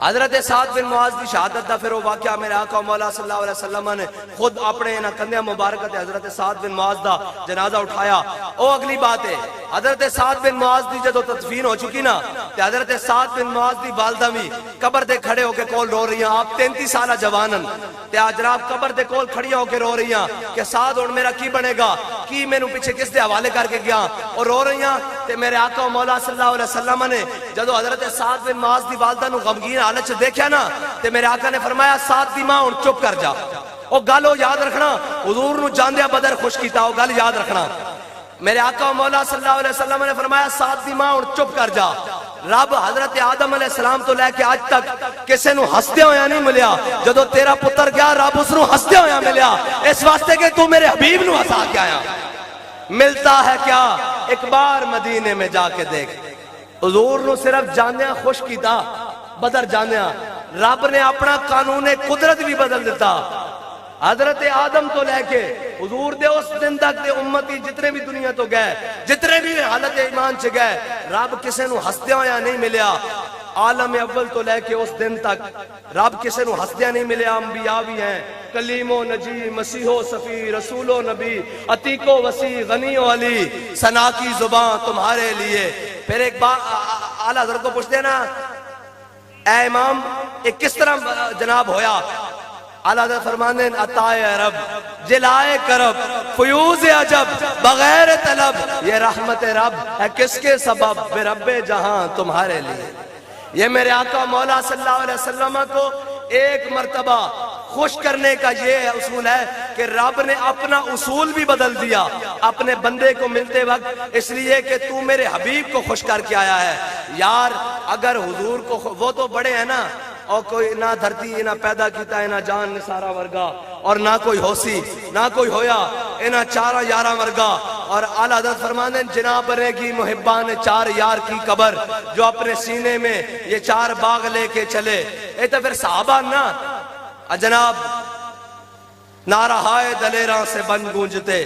حضرت سعد بن معاذ دی شہادت دا پھر وہ واقعہ میرے آقا و مولا صلی اللہ علیہ وسلم نے خود اپنے انہاں کندھیاں مبارکہ تے حضرت سعد بن معاذ دا جنازہ اٹھایا۔ او اگلی بات ہے حضرت سعد بن معاذ دی جدو تدفین ہو چکی نا تے حضرت سعد بن معاذ دی والدہ بھی قبر دے کھڑے ہو کے کول رو رہی ہیں، آپ 33 سالہ جوانن تے جناب قبر دے کول کھڑی ہو کے رو رہی ہیں کہ سعد ہن میرا کی بنے گا، کی مینوں پیچھے کس دے حوالے کر کے گیا، اور رو رہی ہیں۔ تے میرے آقا و مولا صلی اللہ علیہ وسلم نے جدو حضرت سعد بن معاذ دی والدہ نو غمگین حالت چ دیکھا نا تے میرے آقا نے فرمایا سعد دی ماں ہن چپ کر جا، او گل او یاد رکھنا، حضور نو جاندیا بدر خوش کیتا، او گل یاد رکھنا۔ میرے آقا و مولا صلی اللہ علیہ وسلم نے فرمایا سعد دی ماں ہن چپ کر جا۔ رب حضرت آدم علیہ السلام تو لے کے آج تک کسے نو ہسدے ہویا نہیں ملیا، جدو تیرا پتر گیا رب اس نو ہسدے ہویا ملیا، اس واسطے کہ تو میرے حبیب نو ہسا کے آیا۔ ملتا ہے کیا ایک بار مدینے میں جا کے دیکھ، حضور نو صرف جانیا خوش کیتا، بدر جانیا، رب نے اپنا قانون قدرت بھی بدل دیتا۔ حضرت آدم تو لے کے حضور دے اس دن تک دے امتی جتنے بھی دنیا تو گئے، جتنے بھی حالت ایمان چ گئے، رب کسے نو ہسدیا ہویا نہیں ملیا۔ عالم اول تو لے کے اس دن تک رب کسے نو ہسدیا نہیں ملیا، انبیاء بھی ہیں، کلیم و نجی، مسیح و صفی، رسول و نبی، عتیق و وسیع، غنی و علی، ثنا کی زبان تمہارے لیے۔ پھر ایک بات اعلیٰ حضرت کو پوچھتے ہیں نا اے امام ایک کس طرح جناب ہویا، اعلیٰ حضرت فرمانے عطائے رب جلائے کرب فیوز عجب بغیر طلب، یہ رحمت رب ہے کس کے سبب، بے رب جہاں تمہارے لیے۔ یہ میرے آقا مولا صلی اللہ علیہ وسلم کو ایک مرتبہ خوش کرنے کا یہ اصول ہے کہ رب نے اپنا اصول بھی بدل دیا اپنے بندے کو ملتے وقت، اس لیے کہ تو میرے حبیب کو خوش کر کے آیا ہے۔ یار اگر حضور کو وہ تو بڑے ہیں نا، اور کوئی نہ دھرتی نہ پیدا کیتا ہے نہ جان نثارا ورگا، اور نہ کوئی ہوسی نہ کوئی ہویا انہاں چارہ یارہ ورگا، اور اعلیٰ حضرت فرماتے ہیں جناب بنے گی محبان چار یار کی قبر جو اپنے سینے میں یہ چار باغ لے کے چلے. اے تو پھر صحابہ نا جناب نعرہ ہائے دلیراں سے بن گونجتے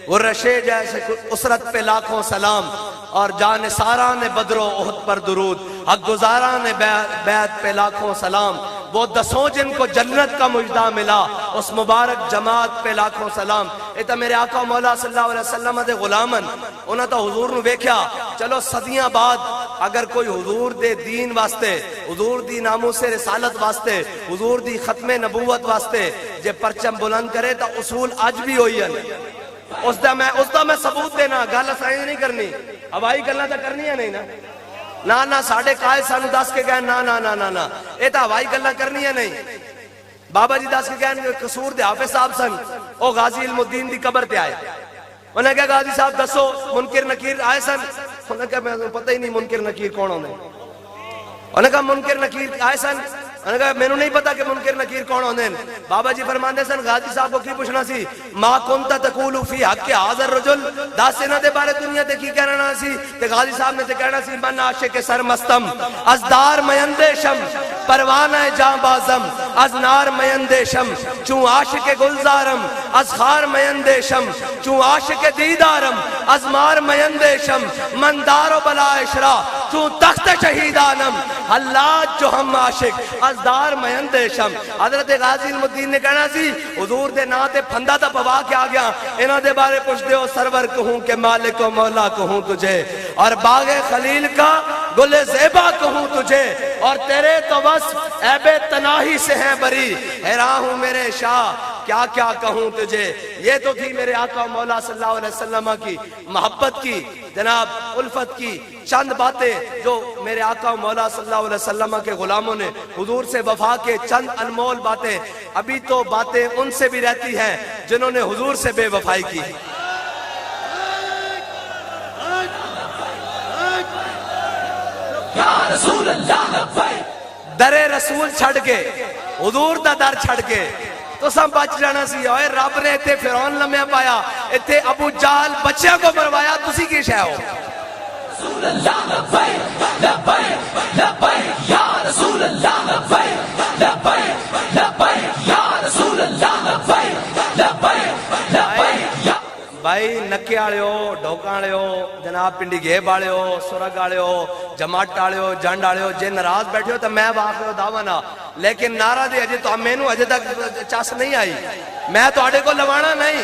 وہ رشے جیسے اسرت پہ لاکھوں سلام اور جان سارا نے بدر و احد پر درود حق گزارا نے بیعت پہ لاکھوں سلام وہ دسوں جن کو جنت کا مجدہ ملا اس مبارک جماعت پہ لاکھوں سلام. اے تا میرے آقا مولا صلی اللہ علیہ وسلم دے غلامن انہاں تا حضور نو ویکھیا چلو صدیاں بعد اگر کوئی حضور دے دین واسطے حضور دی ناموس رسالت واسطے حضور دی ختم نبوت واسطے جے پرچم بلند کرے تا اصول اج بھی ہوئی ہیں. اس دا میں ثبوت دینا گل سائیں نہیں کرنی ہوائی گلاں تے کرنی ہے نہیں نا نا ساڑھے قائد سانو دس کے گئے نا نا نا نا نا اے تا ہوائی گلاں کرنی ہے نہیں. بابا جی دس کے گئے قصور دے حافظ صاحب سن او غازی علم الدین دی قبر تے آئے انہیں کہا غازی صاحب دسو منکر نکیر آئے سن انہیں کہا میں پتہ ہی نہیں منکر نکیر کون ہونے انہیں کہا منکر نکیر آئے سن انہیں کہا میں نے نہیں پتا کہ منکر نکیر کون ہونے. بابا جی فرماندے سن غازی صاحب کو کی پوچھنا سی ما کنتا تقولو فی حق کے حاضر رجل دس سنہ دے بارے دنیا تے کی کہنا سی تے غازی صاحب نے تے کہنا سی من عاشق سرمستم از دار میندشم پروانہ جاں بازم از نار میندشم چون عاشق گلزارم از خار میندشم چون عاشق دیدارم از مار میندشم من دار و بلا اشرا چون تخت شہیدانم حلات جو ہم عاشق از دار میندشم. حضرت غازی علم الدین نے کہنا سی حضور دے نا تے پھندا تا پوا کے آ گیا انہاں دے بارے پوچھ دے ہو سرور کہوں کہ مالک و مولا کہوں تجھے اور باغ خلیل کا گل زیبا کہوں تجھے اور تیرے تو بس عیب تناہی سے ہیں بری حیران ہوں میرے شاہ کیا کیا کہوں تجھے. یہ تو تھی میرے آقا مولا صلی اللہ علیہ وسلم کی محبت کی جناب الفت کی چند باتیں جو میرے آقا مولا صلی اللہ علیہ وسلم کے غلاموں نے حضور سے وفا کے چند انمول باتیں. ابھی تو باتیں ان سے بھی رہتی ہیں جنہوں نے حضور سے بے وفائی کی. یا رسول اللہ لبیک در رسول چھڑ کے حضور دا در چھڑ کے تو سب بچ جانا سی. اوے رب نے اتنے فرعون لمحہ پایا اتنے ابو جہل بچیاں کو مروایا تسی کی شے ہو. رسول اللہ لبیک لبیک لبیک یا رسول اللہ لبیک لبیک لبیک یا رسول اللہ لبیک لبیک لبیک یا بھائی نکے آلے ہو ڈھوکا آلے ہو جناب پنڈی گھیب آلے ہو سرگ آلے ہو جماعت آلے ہو جنڈ آلے ہو جے ناراض بیٹھے ہو تو میں واقع ہو دعوانا لیکن نعرہ دے اجے تو مینوں اجے تک چاس نہیں آئی میں تو آڑے کو لوانا نہیں.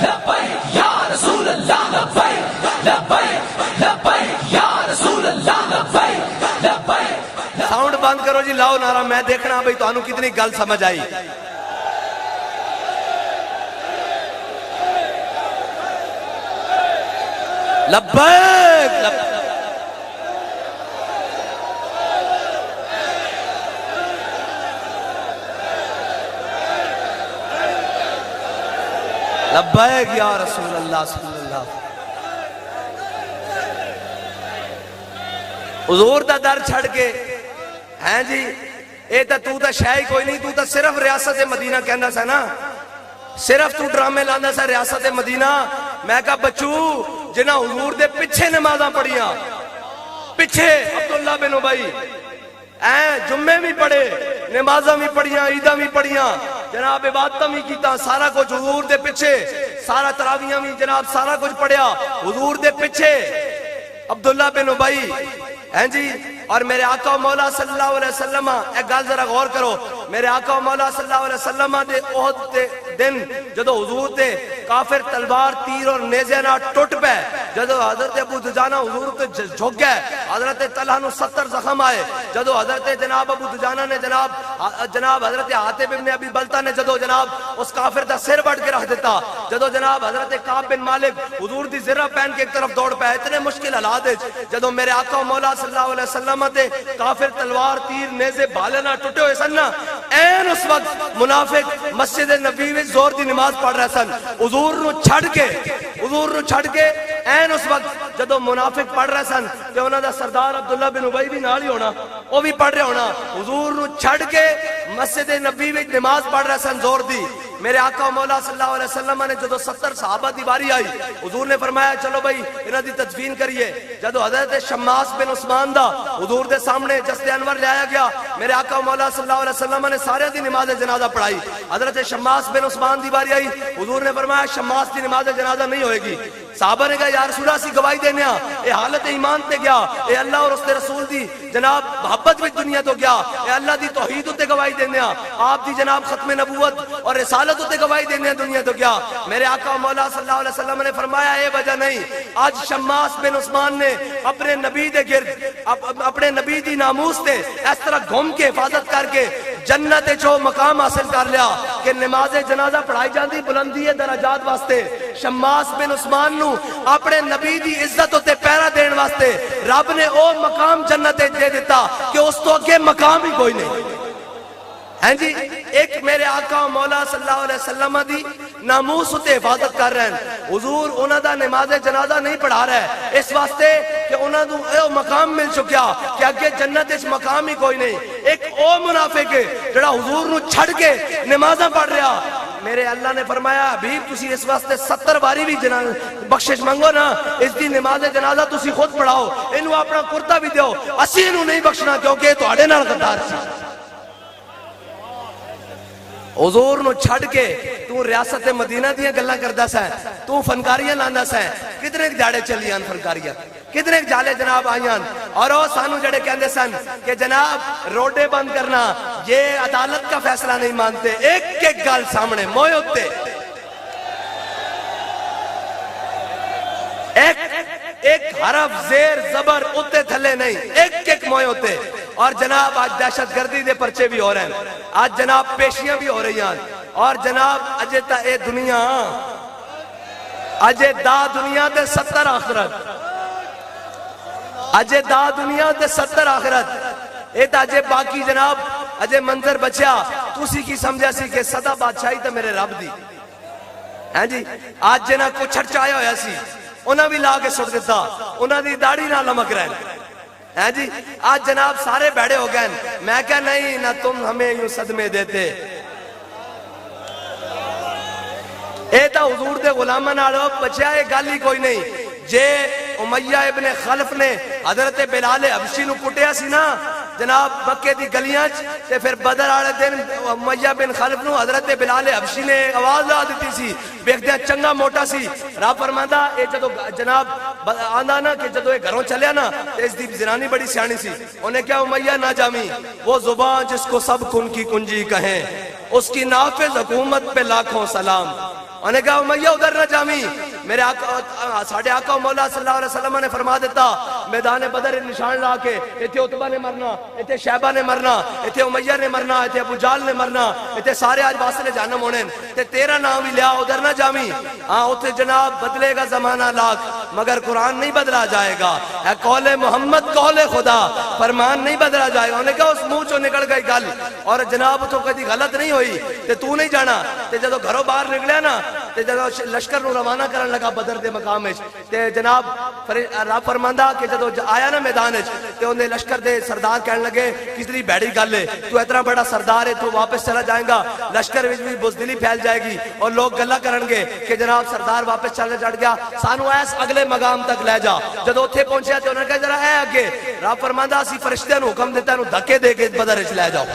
لبیک یا رسول اللہ لبیک لبیک لبیک یا رسول اللہ لبیک لبیک. ساؤنڈ بند کرو جی لاؤ نعرہ میں دیکھنا بھئی تو انہوں کتنی گل سمجھ آئی. لبیک لبیک یا رسول اللہ صلی اللہ. حضور دا در چھڑ کے ہیں جی اے تا شاہی کوئی نہیں تا صرف ریاست مدینہ کہنا سا نا صرف تو ڈرامے لانا سا ریاست مدینہ. میں کہا بچو جنہ حضور دے پچھے نمازاں پڑھیاں پچھے عبداللہ بن ابی جمعے بھی پڑھے نمازاں بھی پڑھیاں عیداں بھی پڑھیاں جناب عبادتاں بھی کیتا سارا کچھ حضور دے پچھے سارا تراویحاں بھی جناب سارا کچھ پڑھیا حضور دے پچھے عبداللہ بن ابی ہیں جی. اور میرے آقا مولا صلی اللہ علیہ وسلم ایک گل ذرا غور کرو میرے آقا مولا صلی اللہ علیہ وسلم دے احد دے دن جدو حضور دے کافر تلوار تیر اور نیزے نہ ٹوٹ پے جدو حضرت ابو دجانہ حضور تے جھک گئے حضرت طلحہ نو 70 زخم آئے جدو حضرت جناب ابو دجانہ نے جناب حضرت حاتب ابن ابی بلتہ نے جدو جناب اس کافر دا سر بڑھ کے رکھ دیتا جدو جناب حضرت کعب بن مالک حضور دی زرہ پہن کے ایک طرف دوڑ پے اتنے مشکل حالات جدو میرے آقا مولا صلی اللہ علیہ وسلم تے کافر تلوار تیر نیزے بھالے نہ ٹوٹے ہوئے سن نا این اس وقت منافق مسجد نبی میں زور دی نماز پڑھ رہے سن حضور نو چھڑ کے این اس وقت جدو منافق پڑھ رہے سن تے انہاں دا سردار عبداللہ بن ابی بھی نال ہی ہونا وہ بھی پڑھ رہے ہونا حضور نو چھڑ کے مسجد نبی وچ نماز پڑھ رہے سن زور دی میرے آقا مولا صلی اللہ علیہ وسلم نے جدو 70 صحابہ دی باری آئی حضور نے فرمایا چلو بھائی انہاں دی تدفین کریے جدو حضرت شماس بن عثمان دا حضور دے سامنے جسد انور لے آیا گیا میرے آقا مولا صلی اللہ علیہ وسلم نے سارے دی نماز جنازہ پڑھائی حضرت شماس بن عثمان دی باری آئی حضور نے فرمایا شماس دی نماز جنازہ نہیں ہوئے گی صحابہ نے کہا یا رسول اللہ سی گواہی دینے اے حالت ایمان تے گیا اے اللہ اور اس دے رسول دی جناب محبت وچ دنیا تو گیا اے اللہ دی توحید تے گواہی دینے آپ دی جناب ختم نبوت اور رسالت تے گواہی دینے دنیا تو گیا میرے آقا مولا صلی اللہ علیہ وسلم نے فرمایا اے وجہ نہیں آج شماس بن عثمان نے اپنے نبی دے گرد اپنے نبی دی ناموس تے اس طرح گھوم کے حفاظت کر کے جنت جو مقام حاصل کر لیا کہ نماز جنازہ پڑھائی جاندی بلندی درجات واسطے شماس بن عثمان نو اپنے نبی دی عزت تے پیرا دین واسطے رب نے او مقام جنت دے دیتا کہ اس تو اگے مقام ہی کوئی نہیں ہیں جی ایک میرے آقا مولا صلی اللہ علیہ وسلم دی ناموس تے حفاظت کر رہے ہیں حضور انہاں دا نماز جنازہ نہیں پڑھا رہا ہے اس واسطے کہ انہاں دو اے مقام مل چکیا کہ اگے جنت اس مقام ہی کوئی نہیں ایک او منافق جڑا حضور نو چھڑ کے نمازاں پڑھ رہا میرے اللہ نے فرمایا حبیب تسی اس واسطے 70 باری بھی بخشش منگو نا اس دی نماز جنازہ تسی خود پڑھاؤ انہوں اپنا کرتا بھی دیو اسی انہوں نہیں بخشنا کیونکہ تہاڈے نال غدار سی حضور نو چھڑ کے تو ریاست مدینہ دیاں گلاں کردا سا تو فنکاریاں لاندا سا کتنے جاڑے چلیاں فنکاریاں کتنے جالے جناب آئیاں اور وہ سانو جڑے کہندے سن کہ جناب روڈے بند کرنا یہ عدالت کا فیصلہ نہیں مانتے ایک ایک گل سامنے موئے ہوتے ایک حرف زیر زبر اتے تھلے نہیں ایک ایک موئے ہوتے اور جناب آج دہشت گردی دے پرچے بھی ہو رہے ہیں آج جناب پیشیاں بھی ہو رہی ہیں اور جناب اجے تا اے دنیا اجے دا دنیا دے 70 آخرت اجے دا دنیا دے 70 آخرت اے تا اجے باقی جناب اجے منظر بچیا تُسی کی سمجھا سی کہ صدا بادشاہی تا میرے رب دی ہیں جی آج جنہ کو چھڑچایا ہویا سی انہاں بھی لا کے سٹ دیتا انہاں دی داڑھی نہ لمک رہے ہیں جی آج جناب سارے بیڑے ہو گئے میں کہا نہیں نہ تم ہمیں یوں صدمے دیتے اے تا حضور دے غلامہ نالو بچیا اے گالی کوئی نہیں جے امیہ ابن خلف نے حضرت بلال حبشی نو کٹیا سی نا جناب مکے دی گلیاں تے پھر بدر آڑے دن امیہ بن خلف نو حضرت بلال حبشی نے آواز لا دیتی سی بیکھدیا چنگا موٹا سی رب فرماندا اے جدو جناب آندا نا کہ جدو اے گھروں چلیا نا تے اس دی زنانی بڑی سیانی سی انہیں کیا امیہ نہ جامی وہ زبان جس کو سب کن کی کنجی کہیں اس کی نافذ حکومت پہ لاکھوں سلام انہیں کہا امیہ ادھر نہ جامی میرے آقا ساڑھے آقا مولا صلی اللہ علیہ وسلم نے فرما دیتا میدان بدر نشان لا کے ایتھے عتبہ نے مرنا ایتھے شیبہ نے مرنا ایتھے امیہ نے مرنا ایتھے ابو جال نے مرنا ایتھے سارے آج واصل جہنم ہونے تے تیرا نام بھی لیا ادھر نہ جامی ہاں اتھے جناب بدلے گا زمانہ لاکھ مگر قرآن نہیں بدلا جائے گا اے قول محمد قول خدا فرمان نہیں بدلا جائے گا انہیں کہا اس منہ چو نکل گئی گل اور جناب تو کدی غلط نہیں ہوئی تے تو نہیں جانا تے جدو گھروں باہر نکلیا نا تے جدو لشکر نو روانہ کرن لگا بدر دے مقام وچ تے جناب رب فرماندا کہ جدو آیا نا میدان وچ تے انہیں لشکر دے سردار کہنے لگے کتنی بیڑی گل ہے تو اتنا بڑا سردار ہے تو واپس چلا جائے گا لشکر وچ بھی بزدلی پھیل جائے گی اور لوگ گلا کرن گے کہ جناب سردار واپس چلا جڑ گیا سانو ایس اگلے مقام تک لے جا جدو اوتھے پہنچیا تے انہوں نے کہا ذرا اے اگے رب فرماندا اسی فرشتیاں نو حکم دیتا نو دھکے دے کے بدر وچ لے جاؤ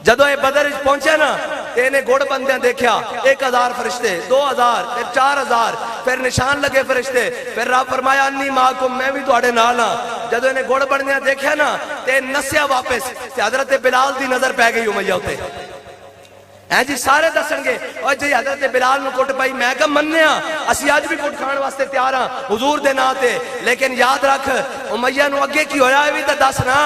جدو اے بدر پہنچے نا تے انہیں گوڑ بندیاں دیکھیا 1000 فرشتے 2000 پھر 4000 پھر نشان لگے فرشتے پھر رب فرمایا انی معکم میں بھی تواڈے نال ہاں جدو انہیں گوڑ بندیاں دیکھیا نا تے نسیا واپس تے حضرت بلال دی نظر پہ گئی امیہ تے ہیں جی سارے دسن گے اور جی حضرت بلال نو کٹ پائی میں کہا مننے ہاں اسی آج بھی کٹ کھان واسطے تیار ہاں حضور دے نا تے لیکن یاد رکھ امیہ نو اگے کی ہویا ہے بھی تے دس نا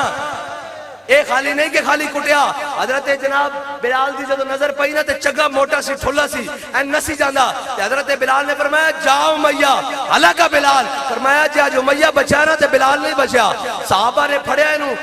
اے خالی نہیں کہ خالی کٹیا، حضرت جناب بلال دی جدو نظر پئی نا تے چگا موٹا سی ٹھلا سی این نسی جاندا تے حضرت بلال نے فرمایا جاؤ امیہ ہلاکا بلال، فرمایا جی آج امیہ بچا نا تے بلال نہیں بچا۔ صحابہ نے پھڑیا انہوں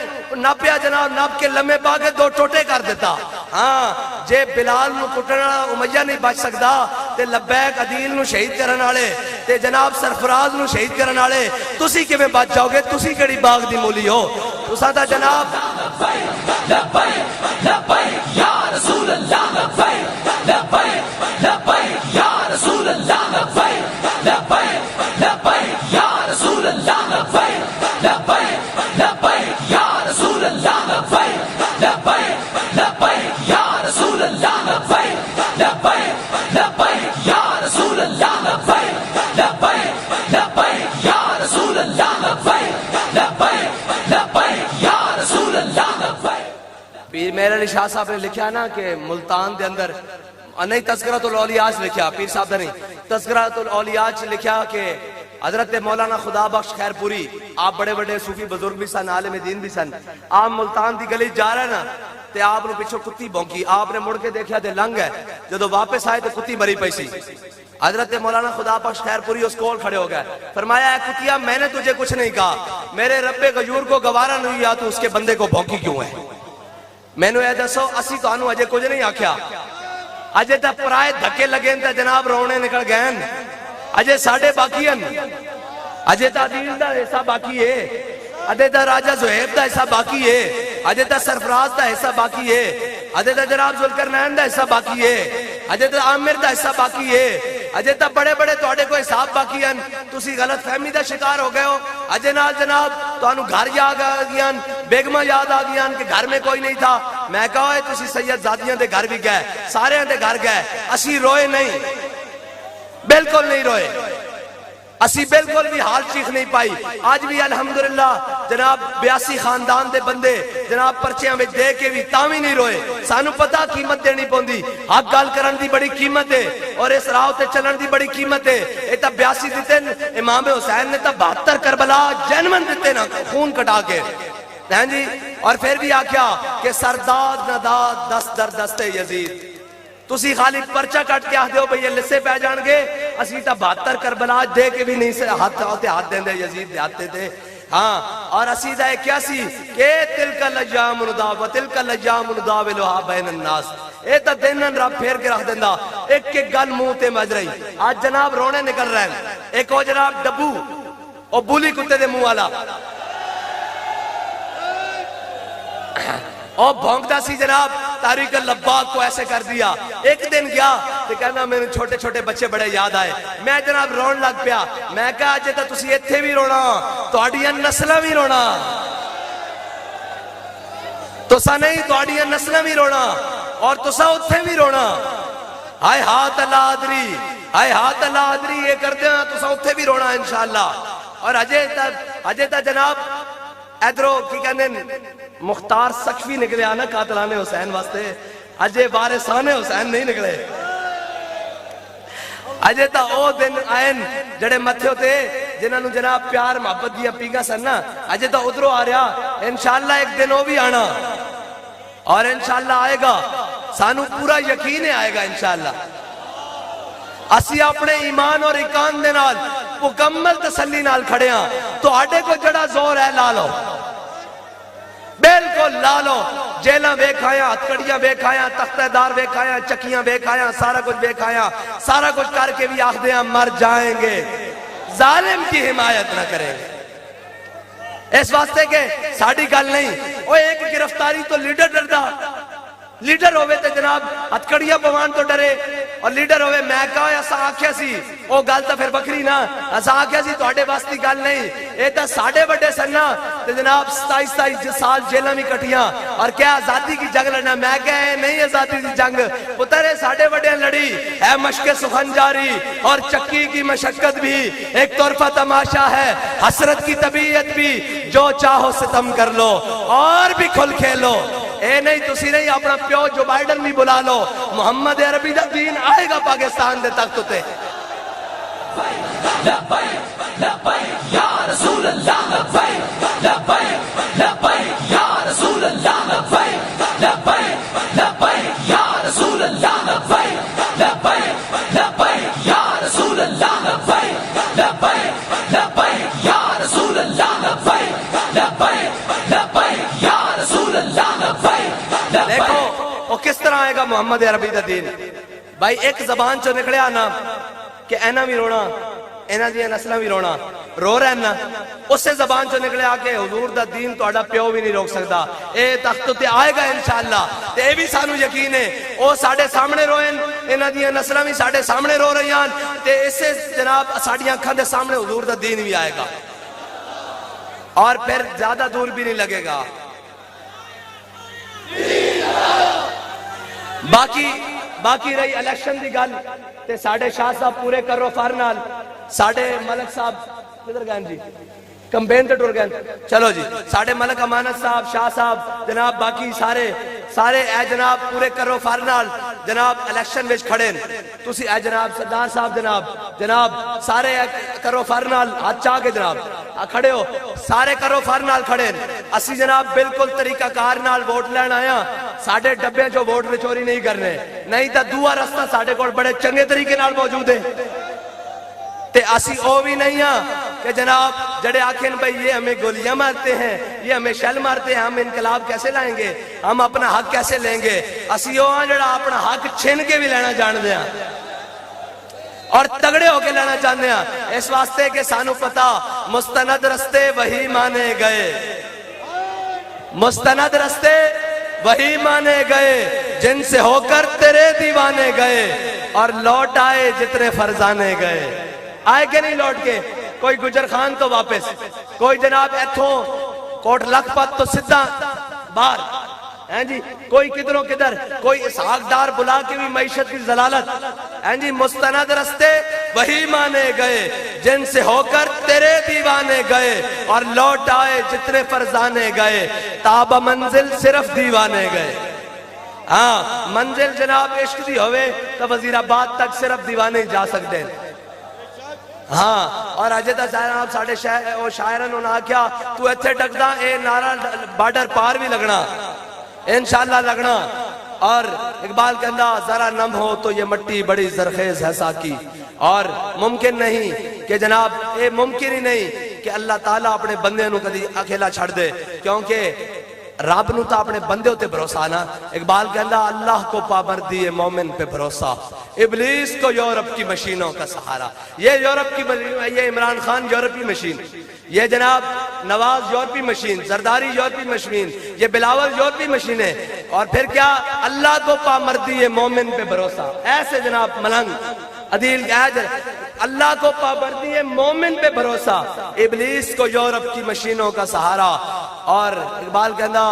ناپیا جناب، ناپ کے لمحے پا کے 2 ٹوٹے کر دیتا۔ ہاں جے بلال نو کٹنا امیہ نہیں بچ سکتا تے لبیک عدیل نو شہید کرن والے تے جناب سرفراز نو شہید کرن والے تسی کیویں بچ جاؤ گے؟ تسی کیڑی باغ دی مولی ہو؟ تساں تا جناب لبیک لبیک لبیک یا رسول اللہ، لبیک لبیک لبیک یا رسول اللہ، لبیک لبیک لبیک یا رسول اللہ، لبیک لبیک لبیک یا رسول اللہ، لبیک لبیک لبیک یا رسول اللہ، لبیک لبیک لبیک یا رسول اللہ، لبیک لبیک لبیک یا رسول اللہ، لبیک لبیک لبیک یا رسول اللہ، لبیک۔ پیر میرے علی شاہ صاحب نے لکھا نا کہ ملتان دے اندر نہیں تذکرۃ الاولیاء لکھا، پیر صاحب نے نہیں تذکرۃ الاولیاء لکھا کہ حضرت مولانا خدا بخش خیر پوری آپ بڑے بڑے صوفی بزرگ بھی سن، عالم دین بھی سن، آپ ملتان دی گلی جا رہے نا تے آپ نے پیچھے کتی بھونکی، آپ نے مڑ کے دیکھا تے لنگ ہے، جدو واپس آئے تے کتی مری پئی سی۔ حضرت مولانا خدا بخش خیر پوری اس کول کھڑے ہو گئے، فرمایا اے کتیا میں نے تجھے کچھ نہیں کہا، میرے رب غیور کو گوارا نہیں یا تو اس کے بندے کو بھونکی کیوں ہے؟ میں نے اے دسو اسی تانوں اجے کچھ نہیں آکھیا، اجے تا پرائے دھکے لگے تے جناب رونے نکل گئے، اجے ساڈے باقی ہیں، اجے تا عدیل دا حصہ باقی ہے، اجے تا راجہ زہیب دا حصہ باقی ہے، اجے تا سرفراز دا حصہ باقی ہے، اجے تا جناب ذوالقرنین دا حصہ باقی ہے، اجے تا عامر دا حصہ باقی ہے، اجے تا بڑے بڑے تواڈے کو حساب باقی ہیں، تسی غلط فہمی دا شکار ہو گئے ہو، اجے نال جناب تانوں گھر یاد آ گیا، بیگمہ یاد آ گیا کہ گھر میں کوئی نہیں تھا۔ میں کہا ہے تسی سید زادیاں دے گھر بھی گئے، سارے دے گھر گئے، اسی روئے نہیں، بالکل نہیں روئے، اسی بالکل بھی حال چیخ نہیں پائی۔ آج بھی الحمدللہ جناب 82 خاندان دے بندے جناب پرچیاں میں دے کے بھی تاوی نہیں روئے، سانو پتا قیمت دینی پوندی، حق گال کرن دی بڑی قیمت ہے اور اس راہ تے چلن دی بڑی قیمت ہے۔ اے تا 82 دیتے امام حسین نے تا 72 کربلا جنمن دیتے نا خون کٹا کے، ہیں جی، اور پھر بھی آکھیا کہ سرداد نداد دست در دست یزید، تسی خالی پرچہ کٹ کے آدھے ہو بھئی یہ لسے پہ جان گے، اسی تا 72 کربلا دے کے بھی نہیں سے ہاتھ دیں دے یزید دیاتے تھے۔ ہاں اور اسی دا کیا سی کہ تلک الایام نداو تلک الایام نداولھا بین الناس، اے تا دنن رب پھیر کے رکھ دیندا، ایک ایک گل منہ تے مج رہی۔ آج جناب رونے نکل رہے ہیں، ایک ہو جناب ڈبو اور بولی کتے دے منہ والا اور بھونکتا سی جناب تاریخ اللباق کو ایسے کر دیا۔ ایک دن گیا تو کہنا میں نے چھوٹے چھوٹے بچے بڑے یاد آئے، میں جناب رون لگ پیا، میں کہا جے تا تسی ایتھے بھی رونا تواڈیاں نسلاں بھی رونا، تسا نہیں تواڈیاں نسلاں بھی رونا اور تسا اتھے بھی رونا۔ ہائے ہاتھ اللہ آدری، ہائے ہاتھ اللہ آدری، یہ کرتے ہیں تسا اتھے بھی رونا انشاءاللہ۔ اور اجے تا جناب ایدرو کی کہنے مختار سقفی نکلے آنا قاتلان حسین واسطے، اجے وارثان حسین نہیں نکلے۔ اجے تا او دن آئین جڑے متھے ہوتے جنہاں نو جناب پیار محبت دیا پیگا سننا، اجے تا ادھرو آ رہا، انشاءاللہ ایک دن وہ بھی آنا اور انشاءاللہ آئے گا، سانو پورا یقین آئے گا انشاءاللہ۔ اسی اپنے ایمان اور ایقان دے نال مکمل تسلی نال کھڑے ہاں، تو آڈے کو جڑا زور ہے لا لو، بالکل لا لو، جیلاں بیکھایا، ہتکڑیاں بیکھایا، تختہ دار بیکھایا، چکیاں بیکھایا، سارا کچھ بیکھایا، سارا کچھ کر کے بھی آخ دیا مر جائیں گے، ظالم کی حمایت نہ کریں گے۔ اس واسطے کہ ساڑھی گل نہیں، وہ ایک گرفتاری تو لیڈر ڈردا، لیڈر ہوئے تے جناب ہتکڑیاں پوان تو ڈرے، اور لیڈر ہوئے میں کہا ایسا آکھیا سی، وہ گل تا پھر بکری نا، ایسا آکھیا سی تو آڑے باستی گل نہیں، اے تا ساڑھے بڑے سننا، تے جناب 27 سال جیلہ میں کٹیاں، اور کیا آزادی کی جنگ لڑنا، میں کہا نہیں آزادی کی جنگ، پتر ہے ساڑھے بڑے لڑی، ہے مشق سخن جاری، اور چکی کی مشقت بھی، ایک طرفہ تماشا ہے، حسرت کی طبیعت بھی، جو چاہو ستم کر لو، اور بھی کھل کھیلو، اے نہیں تسی نہیں اپنا پیو جو بائیڈن بھی بلا لو، محمد عربی دا دین آئے گا پاکستان دے تخت تے۔ لبیک لبیک یا رسول اللہ، لبیک لبیک لبیک یا رسول رسول اللہ لبیک لبیک لبیک یا رسول اللہ لبیک لبیک لبیک یا رسول اللہ لبیک لبیک لبیک یا رسول اللہ لبیک لبیک لبیک یا رسول اللہ لبیک دیکھو وہ کس طرح آئے گا محمد عربی دا دین. بھائی ایک زبان چو نکلیا نا کہ اینا بھی رونا اینا دیا نسلہ بھی رونا رو رہے نا, اس سے زبان چو نکلیا کہ حضور دا دین تو اڈا پیو بھی نہیں روک سکتا. اے تخت تے آئے گا انشاءاللہ تے اے بھی سانو یقین ہے او ساڑھے سامنے روئن اینا دیا نسلہ بھی ساڑھے سامنے رو رہی ہیں تے اس سے جناب ساڑھی آنکھاں دے سامنے حضور دا دین بھی آئے گا اور پھر زیادہ دور بھی نہیں لگے گا. باقی رہی الیکشن دی گل تے ساڑھے شاہ صاحب پورے کرو فار نال ساڑھے ملک صاحب کدھر گئے جی کمپین تے ٹر گئے. چلو جی ساڑھے ملک امانت صاحب شاہ صاحب جناب باقی سارے اے جناب پورے کرو فار نال جناب الیکشن وچ کھڑے تسی اے جناب سردار صاحب جناب سارے کرو فار نال ہاتھ چاہ کے جناب کھڑے ہو سارے کرو فار نال کھڑے اسی جناب بالکل طریقہ کار نال ووٹ لین آیا ساڑھے ڈبے جو ووٹ چوری نہیں کرنے نہیں تا دعا رستہ ساڑھے کو بڑے چنگے طریقے نال موجود ہے تے اسی او بھی نہیں ہاں کہ جناب جڑے آکھیں بھئی یہ ہمیں گولیاں مارتے ہیں یہ ہمیں شیل مارتے ہیں ہم انقلاب کیسے لائیں گے ہم اپنا حق کیسے لیں گے. اسی او ہاں جڑا اپنا حق چھن کے بھی لینا جان دیا اور تگڑے ہو کے لینا چاہتے ہیں اس واسطے کہ سانو پتا مستند رستے وہی مانے گئے مستند رستے وہی مانے گئے جن سے ہو کر تیرے دیوانے گئے اور لوٹ آئے جتنے فرزانے گئے. آئے کہ نہیں لوٹ کے کوئی گجر خان تو واپس کوئی جناب ایتھوں کوٹ لکھپت تو سدھا باہر ہیں جی کوئی کدھروں کدھر کوئی اسحاق ڈار بلا کے بھی معیشت کی ضلالت ہیں جی. مستند رستے وہی مانے گئے جن سے ہو کر تیرے دیوانے گئے اور لوٹ آئے جتنے فرزانے گئے تاب منزل صرف دیوانے گئے. ہاں منزل جناب عشق دی ہوئے تو وزیر آباد تک صرف دیوانے جا سکتے ہیں. ہاں اور اجے تا صاحب ساڑھے شاعرن انہاں کیا تو ایتھے ڈکدا اے نارا بارڈر پار بھی لگنا انشاءاللہ لگنا. اور اقبال کہندا ذرا نم ہو تو یہ مٹی بڑی زرخیز ہے ساکی اور ممکن نہیں کہ جناب اے ممکن ہی نہیں کہ اللہ تعالیٰ اپنے بندے نو کدی اکیلا چھڑ دے کیونکہ رب نو تا اپنے بندے ہوتے بھروسہ نا. اقبال کہندا اللہ کو پابندی مومن پہ بھروسہ ابلیس کو یورپ کی مشینوں کا سہارا. یہ یورپ کی یہ عمران خان یورپی مشین یہ جناب نواز یورپی مشین زرداری یورپی مشین یہ بلاول یورپی مشین ہے اور پھر کیا اللہ کو پامردی مومن پہ بھروسہ. ایسے جناب ملنگ عدیل اللہ کو پابندی مومن پہ بھروسہ ابلیس کو یورپ کی مشینوں کا سہارا. اور اقبال کہندا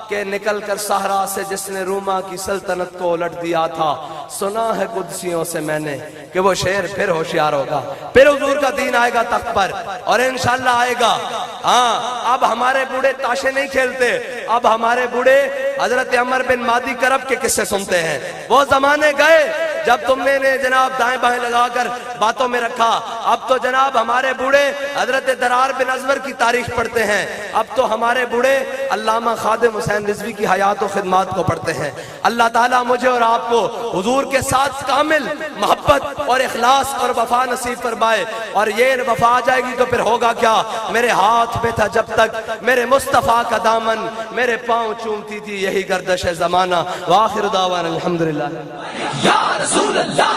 کہ نکل کر صحرا سے جس نے روما کی سلطنت کو الٹ دیا تھا سنا ہے قدسیوں سے میں نے کہ وہ شیر پھر ہوشیار ہوگا. پھر حضور کا دین آئے گا تخت پر اور انشاءاللہ آئے گا. ہاں اب ہمارے بوڑھے تاشے نہیں کھیلتے اب ہمارے بوڑھے حضرت عمر بن مادی کرب کے قصے سنتے ہیں. وہ زمانے گئے جب تم نے جناب دائیں بائیں لگا کر باتوں میں رکھا. اب تو جناب ہمارے بوڑھے حضرت درار بن ازور کی تاریخ پڑھتے ہیں. اب تو ہمارے بوڑھے علامہ خادم حسین رضوی کی حیات و خدمات کو پڑھتے ہیں. اللہ تعالیٰ مجھے اور آپ کو حضور کے ساتھ کامل محبت اور اخلاص اور وفا نصیب فرمائے. اور یہ وفا آ جائے گی تو پھر ہوگا کیا میرے ہاتھ میں تھا جب تک میرے مصطفیٰ کا دامن میرے پاؤں چومتی تھی یہی گردش زمانہ. وآخر دعوانا الحمدللہ. یا رسول اللہ